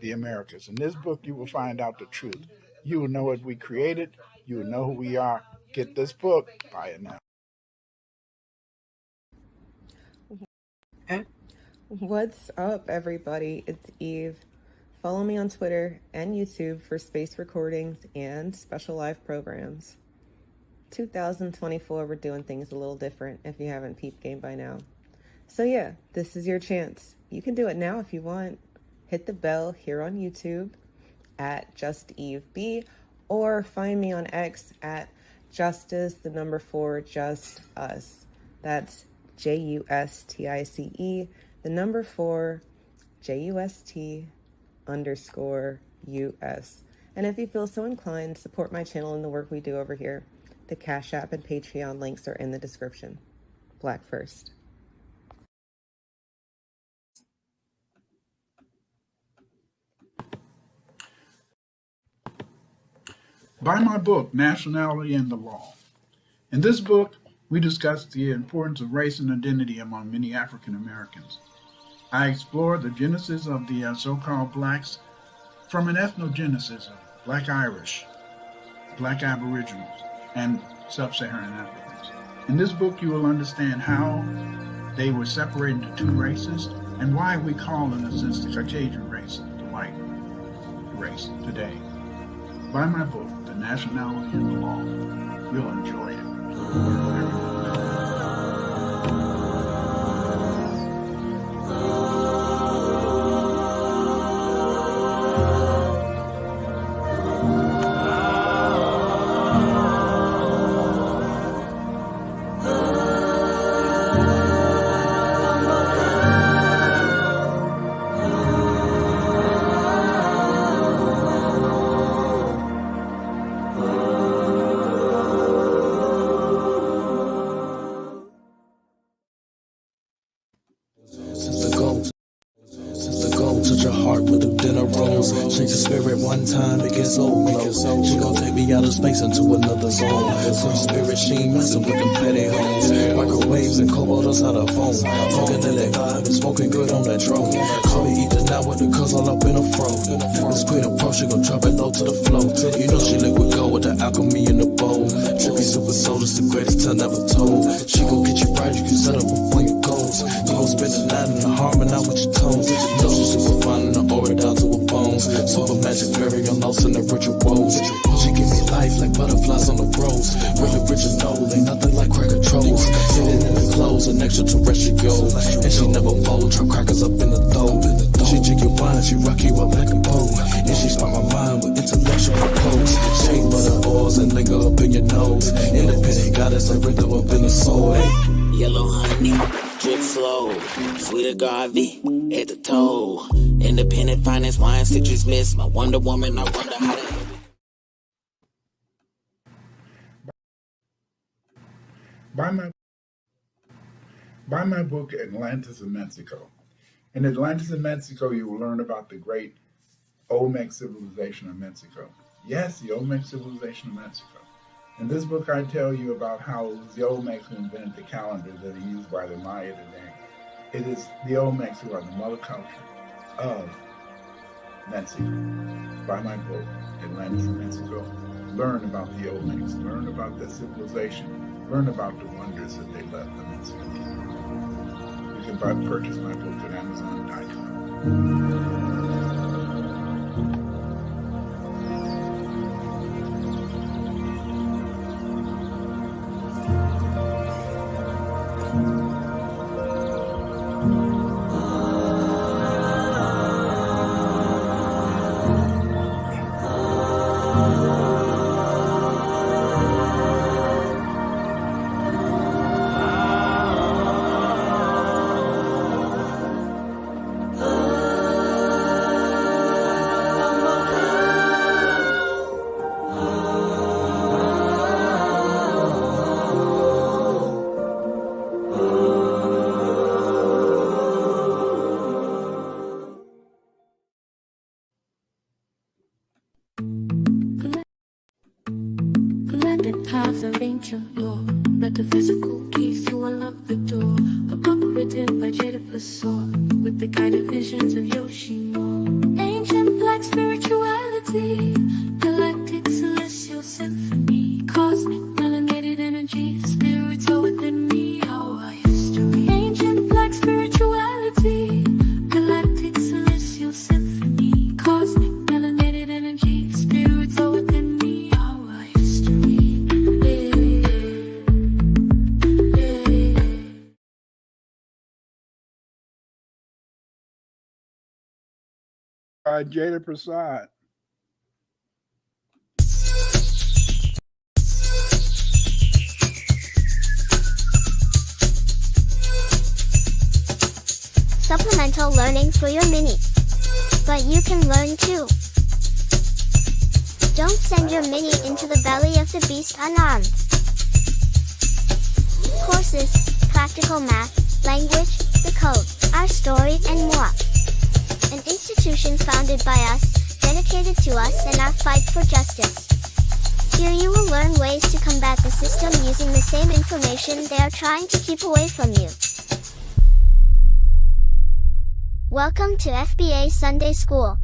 the Americas. In this book, you will find out the truth. You will know what we created. You will know who we are. Get this book. Buy it now. What's up, everybody? It's Eve. Follow me on Twitter and YouTube for space recordings and special live programs. 2024, we're doing things a little different if you haven't peeped game by now. So yeah, this is your chance. You can do it now if you want. Hit the bell here on YouTube at JustEveB, or find me on X at Justice4 Us. That's JUSTICE 4 JUST_US. And if you feel so inclined, support my channel and the work we do over here. The Cash App and Patreon links are in the description. Black first. Buy my book, Nationality and the Law. In this book, we discuss the importance of race and identity among many African Americans. I explore the genesis of the so-called blacks from an ethnogenesis of Black Irish, Black Aboriginals, and Sub-Saharan Africans. In this book, you will understand how they were separated into two races and why we call, in a sense, the Caucasian race the white race today. Buy my book, The Nationality and the Law. You'll enjoy it. Shake the spirit one time, it gets old. She gon' take me out of space into another zone. Free spirit, she ain't messing with them petty hoes. Microwaves and cobalt outside her phone. Talking to that vibe and smoking good on that drone. Call me eating out with the cuz all up in a fro. This queen approach, she gon' drop it low to the flow. You know she liquid gold with the alchemy in the bowl. Trippy super soda's the greatest tale never told. She gon' get you right, you can set up on your goals. You gon' spend the night in the harmony out with your tones. Know she super fine and the aura down to her bones. Super magic fairy, I'm lost in the rituals. She give me life like butterflies on the rose. Really rich and old, ain't nothing like cracker trolls. Hidden in the clothes, an extraterrestrial. And she never folds, her crackers up in the throat. She drink your wine, she rock you up like a pole. And she spark my mind with intellectual pose. Shake butter oils and linger up in your nose. Independent goddess like rhythm up in the soul. Yellow honey, drip slow, sweet agave at the toe. Independent finance, wine, citrus mist. My Wonder Woman, I wonder how to. Buy my book, Atlantis in Mexico. In Atlantis in Mexico, you will learn about the great Olmec civilization of Mexico. Yes, the Olmec civilization of Mexico. In this book, I tell you about how it was the Olmecs who invented the calendar that are used by the Maya today. It is the Olmecs who are the mother culture of Mexico. Buy my book, Atlantis in Mexico. Learn about the Olmecs. Learn about their civilization. Learn about the wonders that they left the Mexican people. You can purchase my book at Amazon.com. Of ancient law, let the physical keys to unlock the door. A book written by Jada Pessoa, with the guided visions of Yoshimo. Ancient black spirituality, galactic celestial symphony, cosmic melanated energy, the spirits are within me, our history. Ancient black spirituality, galactic celestial symphony, cosmic melanated energy, the spirits are within me, our history. Jada Prasad. Supplemental learning for your mini. But you can learn too. Don't send your mini into the belly of the beast unarmed. Courses, practical math, language, the code, our story, and more. An institution founded by us, dedicated to us and our fight for justice. Here you will learn ways to combat the system using the same information they are trying to keep away from you. Welcome to FBA Sunday School.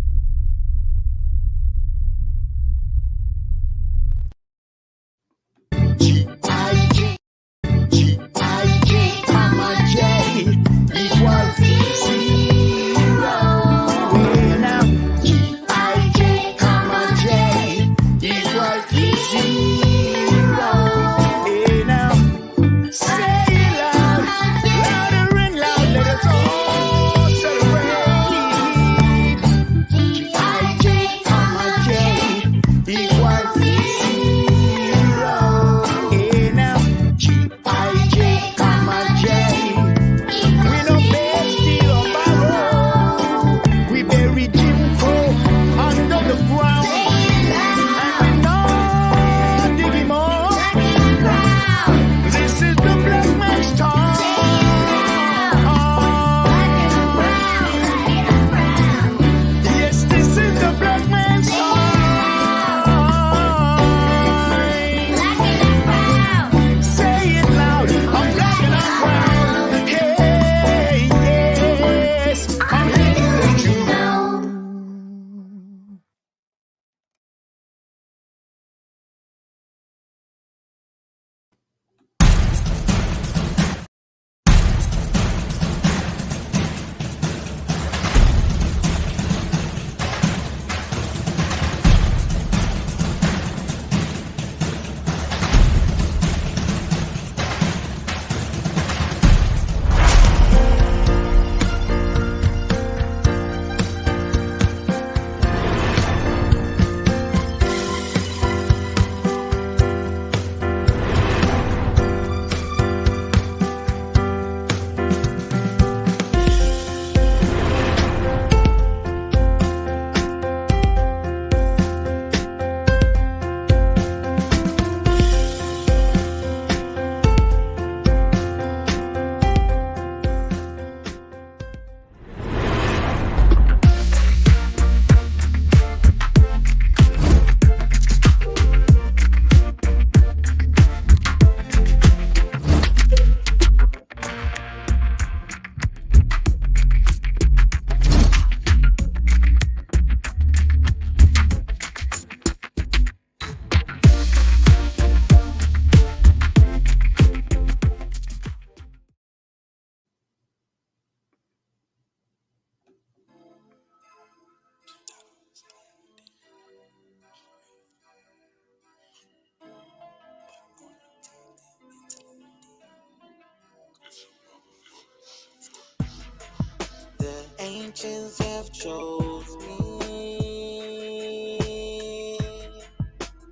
The ancients have chose me.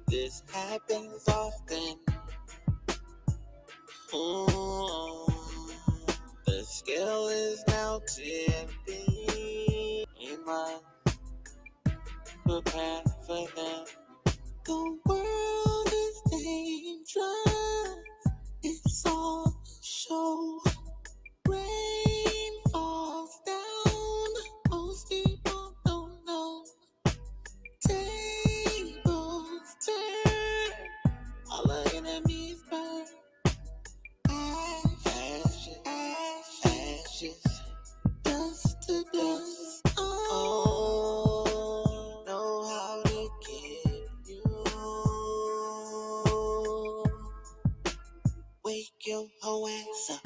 This happens often. The scale is now tipping. You must prepare for them. The world is dangerous. It's all show. Rain falls down. Most people don't know. Tables turn. All our enemies burn. Ashes, ashes, dust to dust. Oh, know how to get you. Wake your whole ass up.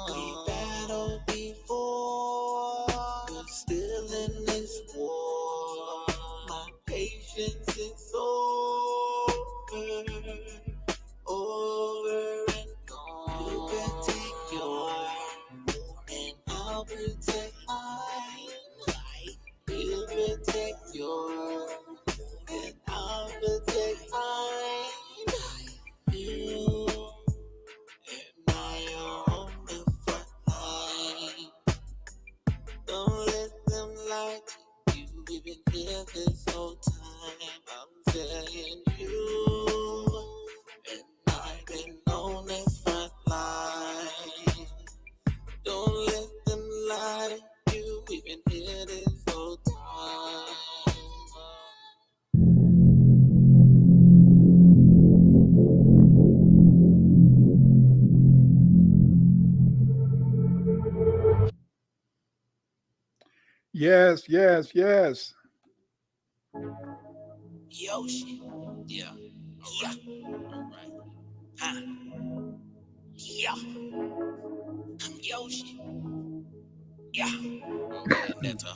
We battled before, but still in this war. My patience is over and gone. You protect yours, and I'll protect mine. You protect yours, and I'll protect mine. You and I are on the front line. Don't let them lie to you. We've been here this whole time. I'm telling you. And I've been on this front line. Don't let them lie to you. We've been here this whole time. Yes, yes, yes. Yoshi. Yeah. Yeah. Right. Huh. Yeah. I'm Yoshi. Yeah. And that's a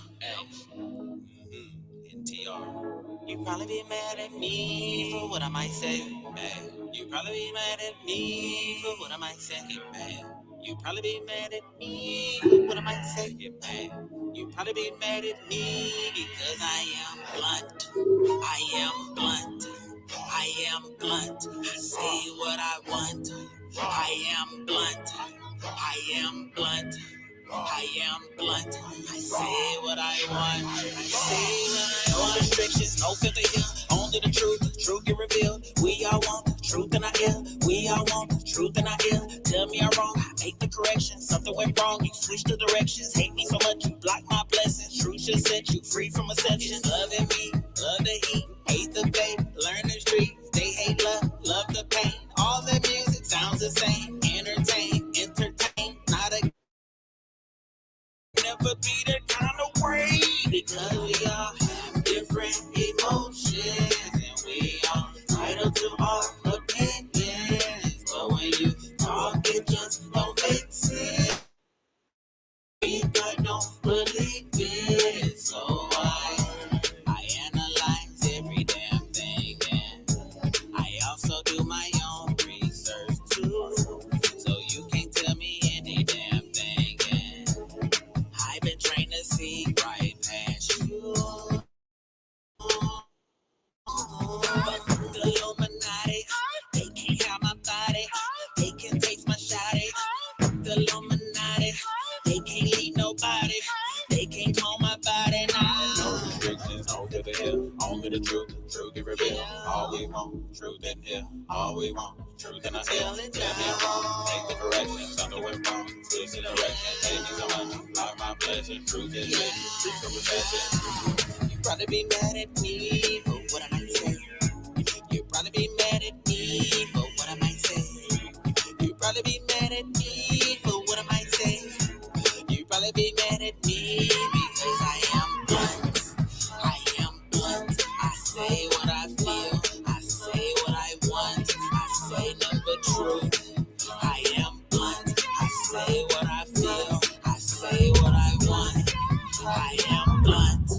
NTR. You probably be mad at me for what I might say. Man. You probably be mad at me for what I might say. Man. You probably be mad at me for what I might say. Man. You probably be mad at me because I am blunt. I am blunt. I am blunt. I say what I want. I am blunt. I am blunt. I am blunt. I say what I want. I say what I want. No restrictions, no filter here. Only the truth. Truth get revealed. We all want the truth and I ill. We all want the truth and I ill. Tell me I'm wrong. I make the correction. Something went wrong. You switch the directions. Hate me so much. You block my blessings. Truth should set you free from assumptions. Loving me. Love the heat. Hate the bait. Learn the street. They hate love. Love the pain. All the music sounds the same. Entertain. Entertain. Not a never be the kind of way because we all have different emotions and we all entitled to our opinions. But when you talk, it just don't make sense. I don't believe it, so I analyze every damn thing and I also do my own research too. So you can't tell me any damn thing and I've been trained to see right past you. The Illuminati, they can't have my body. They can taste my shawty. The Illuminati, they can't leave nobody. They can't call my body now. No restrictions, no filter here. Only the truth, truth get revealed. All we want, truth in here. All we want, truth in our ear. Let me wrong, take the correction. Something went wrong, switch the direction. Hate me so much, block my pleasure. Truth is lit, truth from possession. You probably be mad at me for what I might say. You probably be mad at me for what I might say. You probably be mad at me for what I might say. You probably be mad at me because I am blunt. I am blunt. I say what I feel. I say what I want. I say nothing but truth. I am blunt. I say what I feel. I say what I want. I am blunt.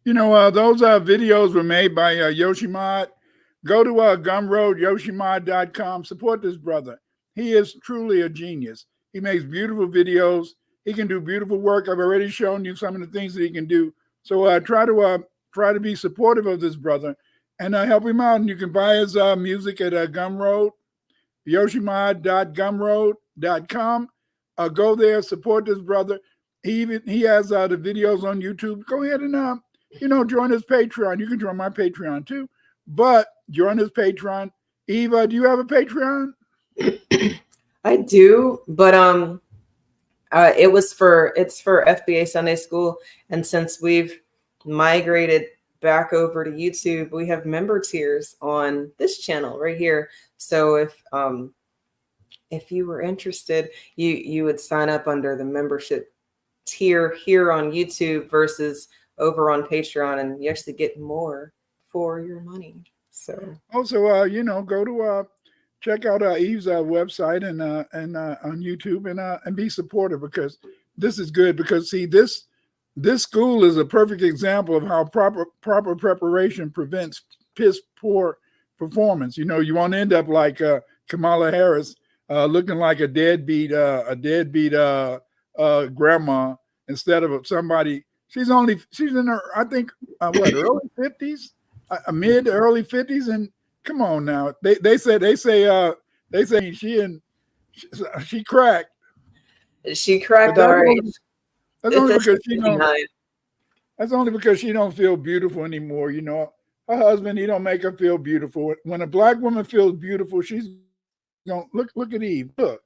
You know, those videos were made by Yoshimod. Go to Gumroad, yoshimod.com. Support this brother. He is truly a genius. He makes beautiful videos. He can do beautiful work. I've already shown you some of the things that he can do. So try to be supportive of this brother and help him out. And you can buy his music at Gumroad, yoshimod.gumroad.com. Go there, support this brother. He has the videos on YouTube. Go ahead and join his Patreon. You can join my Patreon too, but join his Patreon. Eva, do you have a Patreon? I do, but it's for FBA Sunday School, and since we've migrated back over to YouTube, we have member tiers on this channel right here. So if you were interested, you would sign up under the membership tier here on YouTube versus over on Patreon, and you actually get more for your money. So also, go to check out Eve's website and on YouTube and be supportive, because this is good. Because see, this school is a perfect example of how proper preparation prevents piss poor performance. You won't end up like Kamala Harris, looking like a deadbeat grandma instead of somebody. She's in her, I think, early 50s, mid to early 50s, and come on now. They say she cracked. She cracked all right. That's only because she don't feel beautiful anymore. Her husband, he don't make her feel beautiful. When a black woman feels beautiful, she's gonna look at Eve. Look.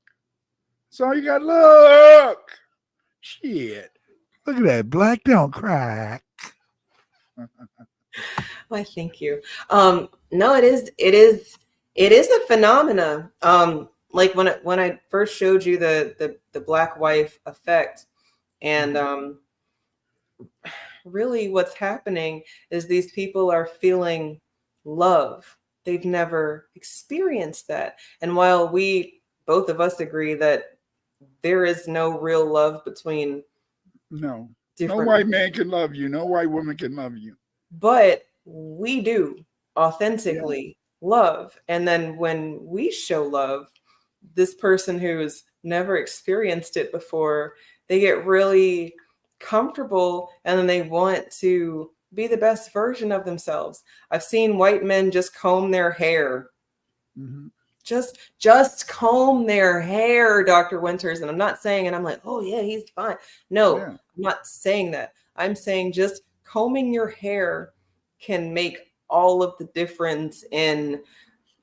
So you got look. Shit. Look at that. Black don't crack. Why, thank you. No, it is a phenomena. Like when I first showed you the black wife effect, and really what's happening is these people are feeling love. They've never experienced that. And while both of us agree that there is no real love between no white man can love you, no white woman can love you, but we do authentically love. And then when we show love, this person who's never experienced it before, they get really comfortable, and then they want to be the best version of themselves. I've seen white men just comb their hair. Mm-hmm. Just comb their hair, Dr. Winters. And I'm not saying, and I'm like, oh yeah, he's fine. No, I'm not saying that. I'm saying just combing your hair can make all of the difference in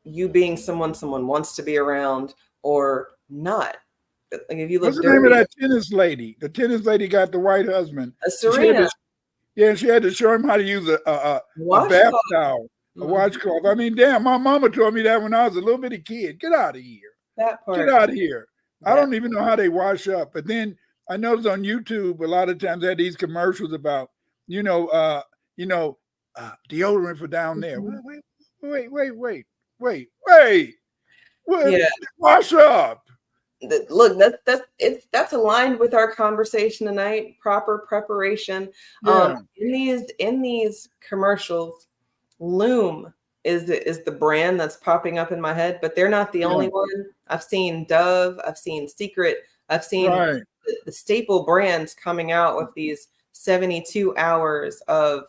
you being someone wants to be around or not. Like if you look, what's the name of that tennis lady? The tennis lady got the white husband. Serena. She had to show him how to use a bath towel. A washcloth. I mean, damn, my mama told me that when I was a little bitty kid. Get out of here. That part. Get out of here. I don't even know how they wash up. But then I noticed on YouTube, a lot of times they had these commercials about, deodorant for down there. Wait. Wash up. Look, that's aligned with our conversation tonight. Proper preparation. In these commercials, Loom is the brand that's popping up in my head, but they're not the only one. I've seen Dove, I've seen Secret, I've seen the staple brands coming out with these 72 hours of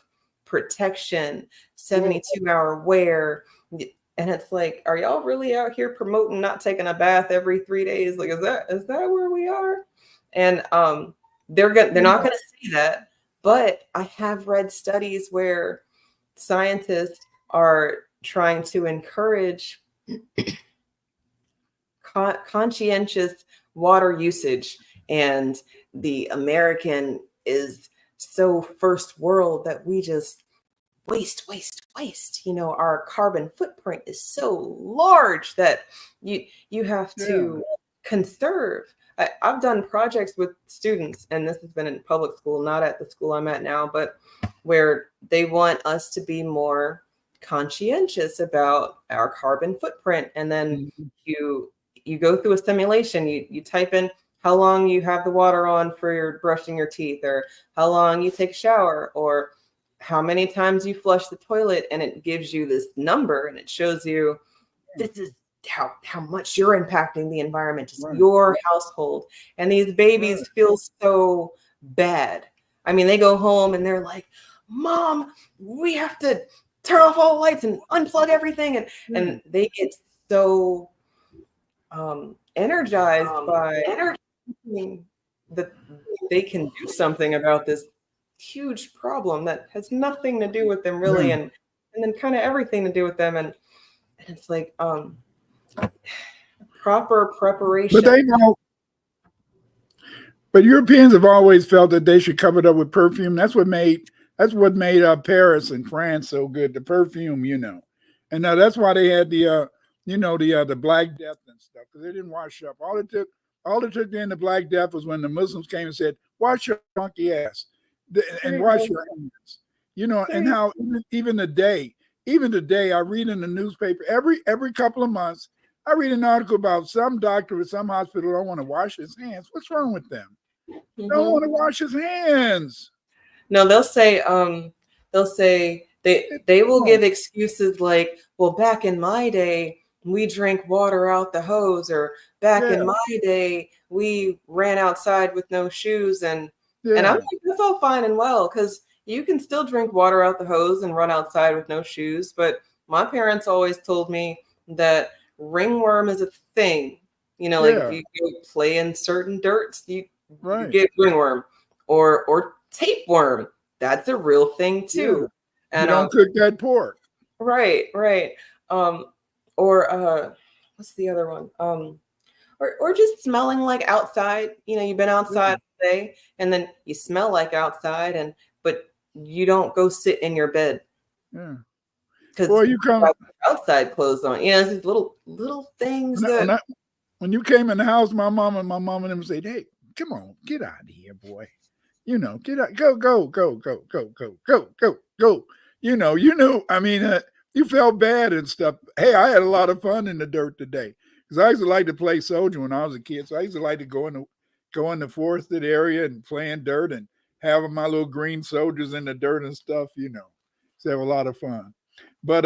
protection, 72-hour wear. And it's like, are y'all really out here promoting not taking a bath every 3 days? Like, is that where we are? And they're not going to say that, but I have read studies where scientists are trying to encourage conscientious water usage, and the American is so first world that we just waste. Our carbon footprint is so large that you have to conserve. I've done projects with students, and this has been in public school, not at the school I'm at now, but where they want us to be more conscientious about our carbon footprint. And then you go through a simulation, you type in how long you have the water on for your brushing your teeth, or how long you take a shower, or how many times you flush the toilet, and it gives you this number, and it shows you this is how much you're impacting the environment, just your household. And these babies feel so bad. I mean, they go home and they're like, Mom, we have to turn off all the lights and unplug everything. And they get so energized by that they can do something about this huge problem that has nothing to do with them really, and then kind of everything to do with them. And it's like proper preparation. But Europeans have always felt that they should cover it up with perfume. That's what made That's what made Paris and France so good. The perfume, you know, and that's why they had the the Black Death and stuff, because they didn't wash up. All it took then the Black Death was when the Muslims came and said, "Wash your funky ass and wash your hands," you know, and how even today, I read in the newspaper every couple of months. I read an article about some doctor at some hospital don't want to wash his hands. What's wrong with them? Don't want to wash his hands. No, they'll say they will give excuses like, well, back in my day, we drank water out the hose, or back in my day, we ran outside with no shoes. And I'm like, that's all fine and well, because you can still drink water out the hose and run outside with no shoes. But my parents always told me that ringworm is a thing. You know, like you go play in certain dirts, you get ringworm, or tapeworm. That's a real thing too. And you don't cook that pork. Right. Or what's the other one? Or just smelling like outside. You know, you've been outside all day and then you smell like outside, but you don't go sit in your bed. Yeah. Because you come outside clothes on. You know, these little things when you came in the house, my mom and them said, "Hey, come on, get out of here, boy. You know, get out, go. You know, I mean, you felt bad and stuff. Hey, I had a lot of fun in the dirt today, because I used to like to play soldier when I was a kid. So I used to like to go in the forested area and play in dirt and having my little green soldiers in the dirt and stuff, you know. So have a lot of fun. But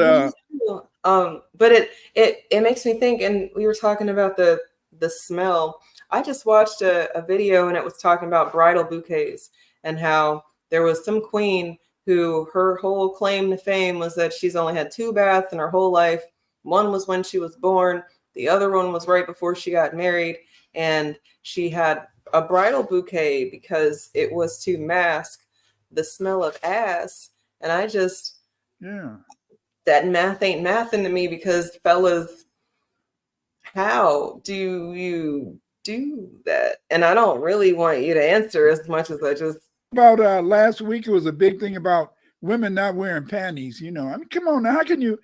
it makes me think, and we were talking about the smell. I just watched a video, and it was talking about bridal bouquets and how there was some queen who her whole claim to fame was that she's only had 2 baths in her whole life. One was when she was born. The other one was right before she got married. And she had a bridal bouquet because it was to mask the smell of ass. And I just, that math ain't mathing to me, because fellas, how do you do that? And I don't really want you to answer as much as I just about last week. It was a big thing about women not wearing panties. You know, I mean, come on now, how can you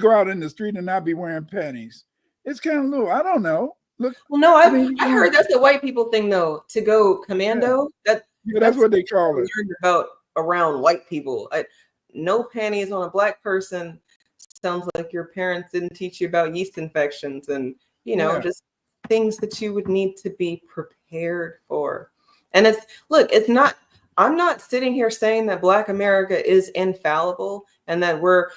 go out in the street and not be wearing panties? It's kind of little, I don't know. Look, well, no, I heard that's a white people thing though, to go commando. That's what they call it. Learned about around white people. No panties on a black person sounds like your parents didn't teach you about yeast infections and, you know, just things that you would need to be prepared for. And it's not, I'm not sitting here saying that Black America is infallible and that we're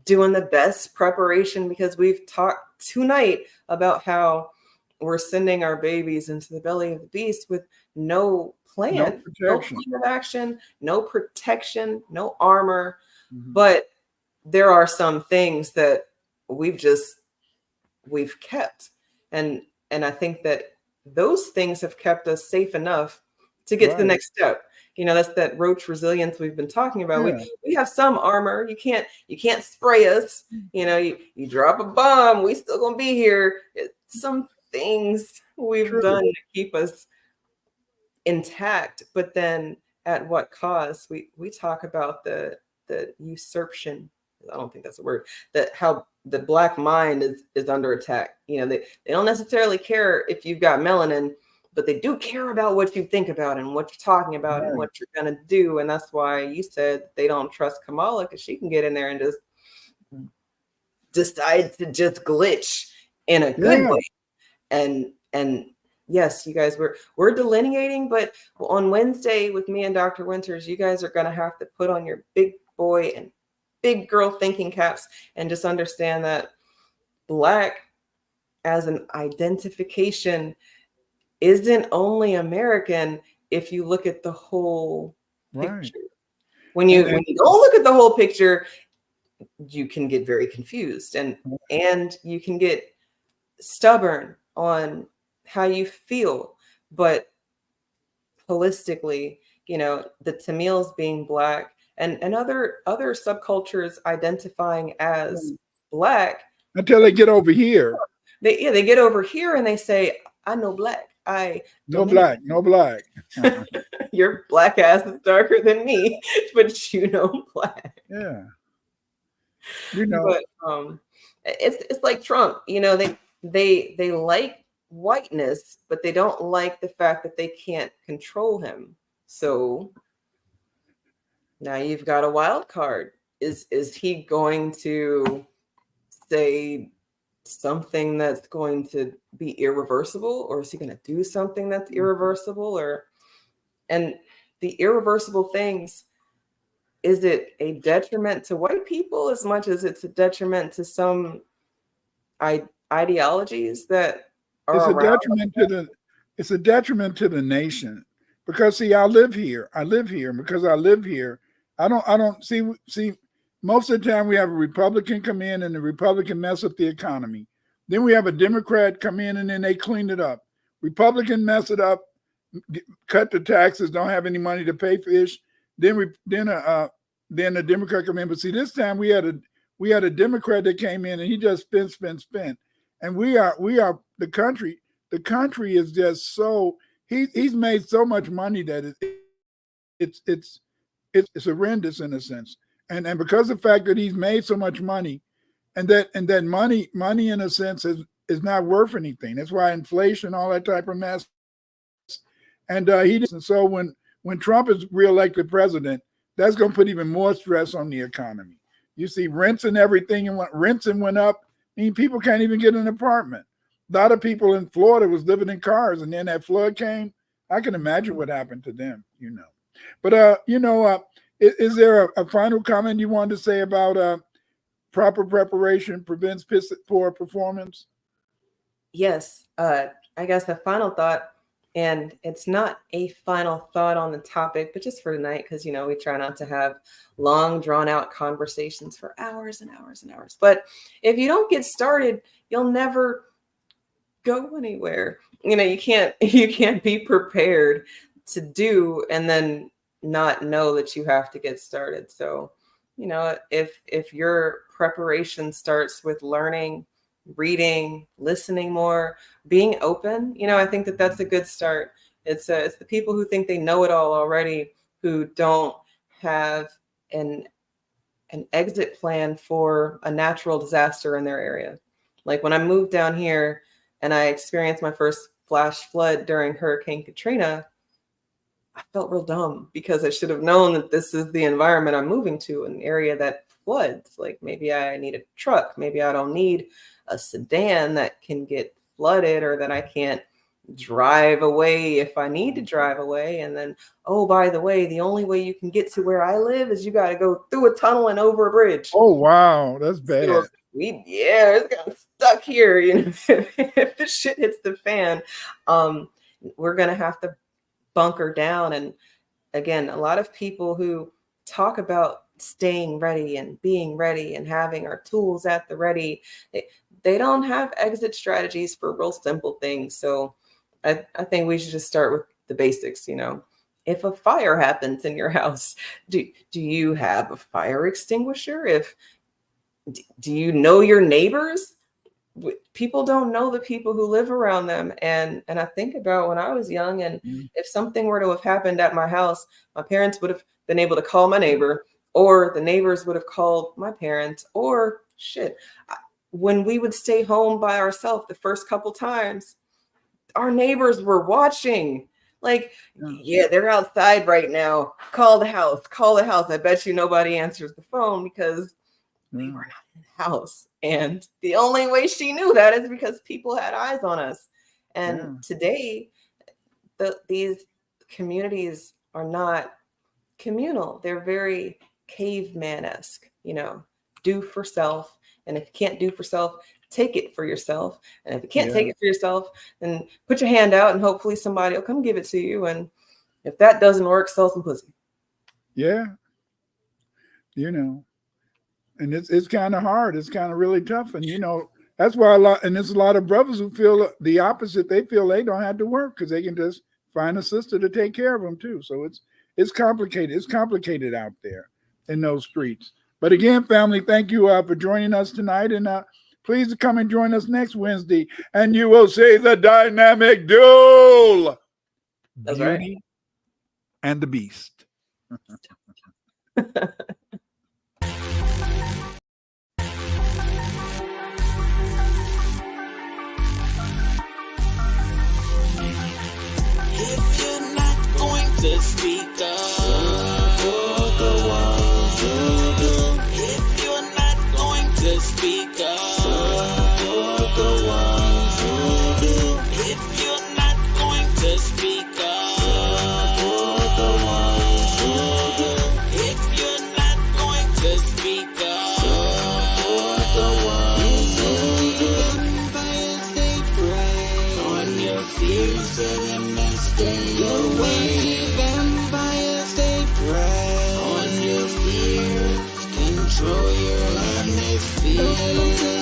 doing the best preparation, because we've talked tonight about how we're sending our babies into the belly of the beast with no plan, no plan of action, no protection, no armor. Mm-hmm. But there are some things that we've kept. And I think that those things have kept us safe enough to get to the next step. You know, that's that roach resilience we've been talking about. Yeah. We have some armor. You can't spray us. You know, you drop a bomb, we still gonna be here. Some things we've done to keep us intact, but then at what cost? We talk about the usurpation. I don't think that's a word. That how the Black mind is under attack. You know, they don't necessarily care if you've got melanin, but they do care about what you think about and what you're talking about and what you're going to do. And that's why you said they don't trust Kamala, because she can get in there and just decide to just glitch in a good way. And yes, you guys, we're delineating, but on Wednesday with me and Dr. Winters, you guys are going to have to put on your big boy and big girl thinking caps and just understand that Black as an identification isn't only American if you look at the whole picture. When you don't look at the whole picture, you can get very confused and you can get stubborn on how you feel. But holistically, you know, the Tamils being Black and other subcultures identifying as Black, until they get over here. They get over here and they say, I know Black. I No black, no black. Your black ass is darker than me, but you know black. Yeah. You know. But it's like Trump, you know, they like whiteness, but they don't like the fact that they can't control him. So now you've got a wild card. Is he going to say something that's going to be irreversible, or is he going to do something that's irreversible? And the irreversible things, is it a detriment to white people as much as it's a detriment to some ideologies that are it's a around? It's a detriment to the nation, because see, I live here, and because I live here, I don't see most of the time we have a Republican come in and the Republican mess up the economy. Then we have a Democrat come in and then they clean it up. Republican mess it up, cut the taxes, don't have any money to pay fish. Then the Democrat come in. But see, this time we had a Democrat that came in and he just spent. And we are the country. The country is just so he's made so much money that it's horrendous in a sense. And because of the fact that he's made so much money, and that money in a sense is not worth anything. That's why inflation, all that type of mess. And so when Trump is reelected president, that's going to put even more stress on the economy. You see rents and everything, and rents went up. I mean, people can't even get an apartment. A lot of people in Florida was living in cars, and then that flood came. I can imagine what happened to them, you know. But is there a final comment you wanted to say about proper preparation prevents poor performance? Yes, I guess a final thought, and it's not a final thought on the topic, but just for tonight, because, you know, we try not to have long, drawn-out conversations for hours and hours and hours. But if you don't get started, you'll never go anywhere. You know, you can't be prepared to do and then not know that you have to get started. So, you know, if your preparation starts with learning, reading, listening more, being open, you know, I think that that's a good start. It's the people who think they know it all already, who don't have an exit plan for a natural disaster in their area. Like when I moved down here and I experienced my first flash flood during Hurricane Katrina, I felt real dumb because I should have known that this is the environment I'm moving to, an area that floods. Like maybe I need a truck. Maybe I don't need a sedan that can get flooded, or that I can't drive away if I need to drive away. And then, oh, by the way, the only way you can get to where I live is you got to go through a tunnel and over a bridge. Oh, wow. That's bad. So it's kind of stuck here. You know, if the shit hits the fan, we're going to have to bunker down. And again, a lot of people who talk about staying ready and being ready and having our tools at the ready, they don't have exit strategies for real simple things. So I think we should just start with the basics. You know, if a fire happens in your house, do you have a fire extinguisher? Do you know your neighbors? People don't know the people who live around them. And I think about when I was young, and if something were to have happened at my house, my parents would have been able to call my neighbor, or the neighbors would have called my parents, or shit. When we would stay home by ourselves the first couple times, our neighbors were watching. Like, yeah, they're outside right now. Call the house. I bet you nobody answers the phone because we were not in the house. And the only way she knew that is because people had eyes on us. And today, these communities are not communal. They're very caveman-esque, you know, do for self. And if you can't do for self, take it for yourself. And if you can't take it for yourself, then put your hand out and hopefully somebody will come give it to you. And if that doesn't work, sell some pussy. Yeah. You know, and it's kind of hard. It's kind of really tough. And, you know, that's why there's a lot of brothers who feel the opposite. They feel they don't have to work because they can just find a sister to take care of them too. So it's complicated. It's complicated out there in those streets. But again, family, thank you for joining us tonight. And Please come and join us next Wednesday, and you will see the dynamic duel. That's Beauty right. and the Beast. If you're not going to speak up, you're the one who do. If you're not going to speak up, you're the one who do. If you're not going to speak up, you're the one who do. If you're not going to speak up, you're the one who do. Vampires, they prey on your fears and stay away. Vampires, they prey on your fears, control your atmosphere.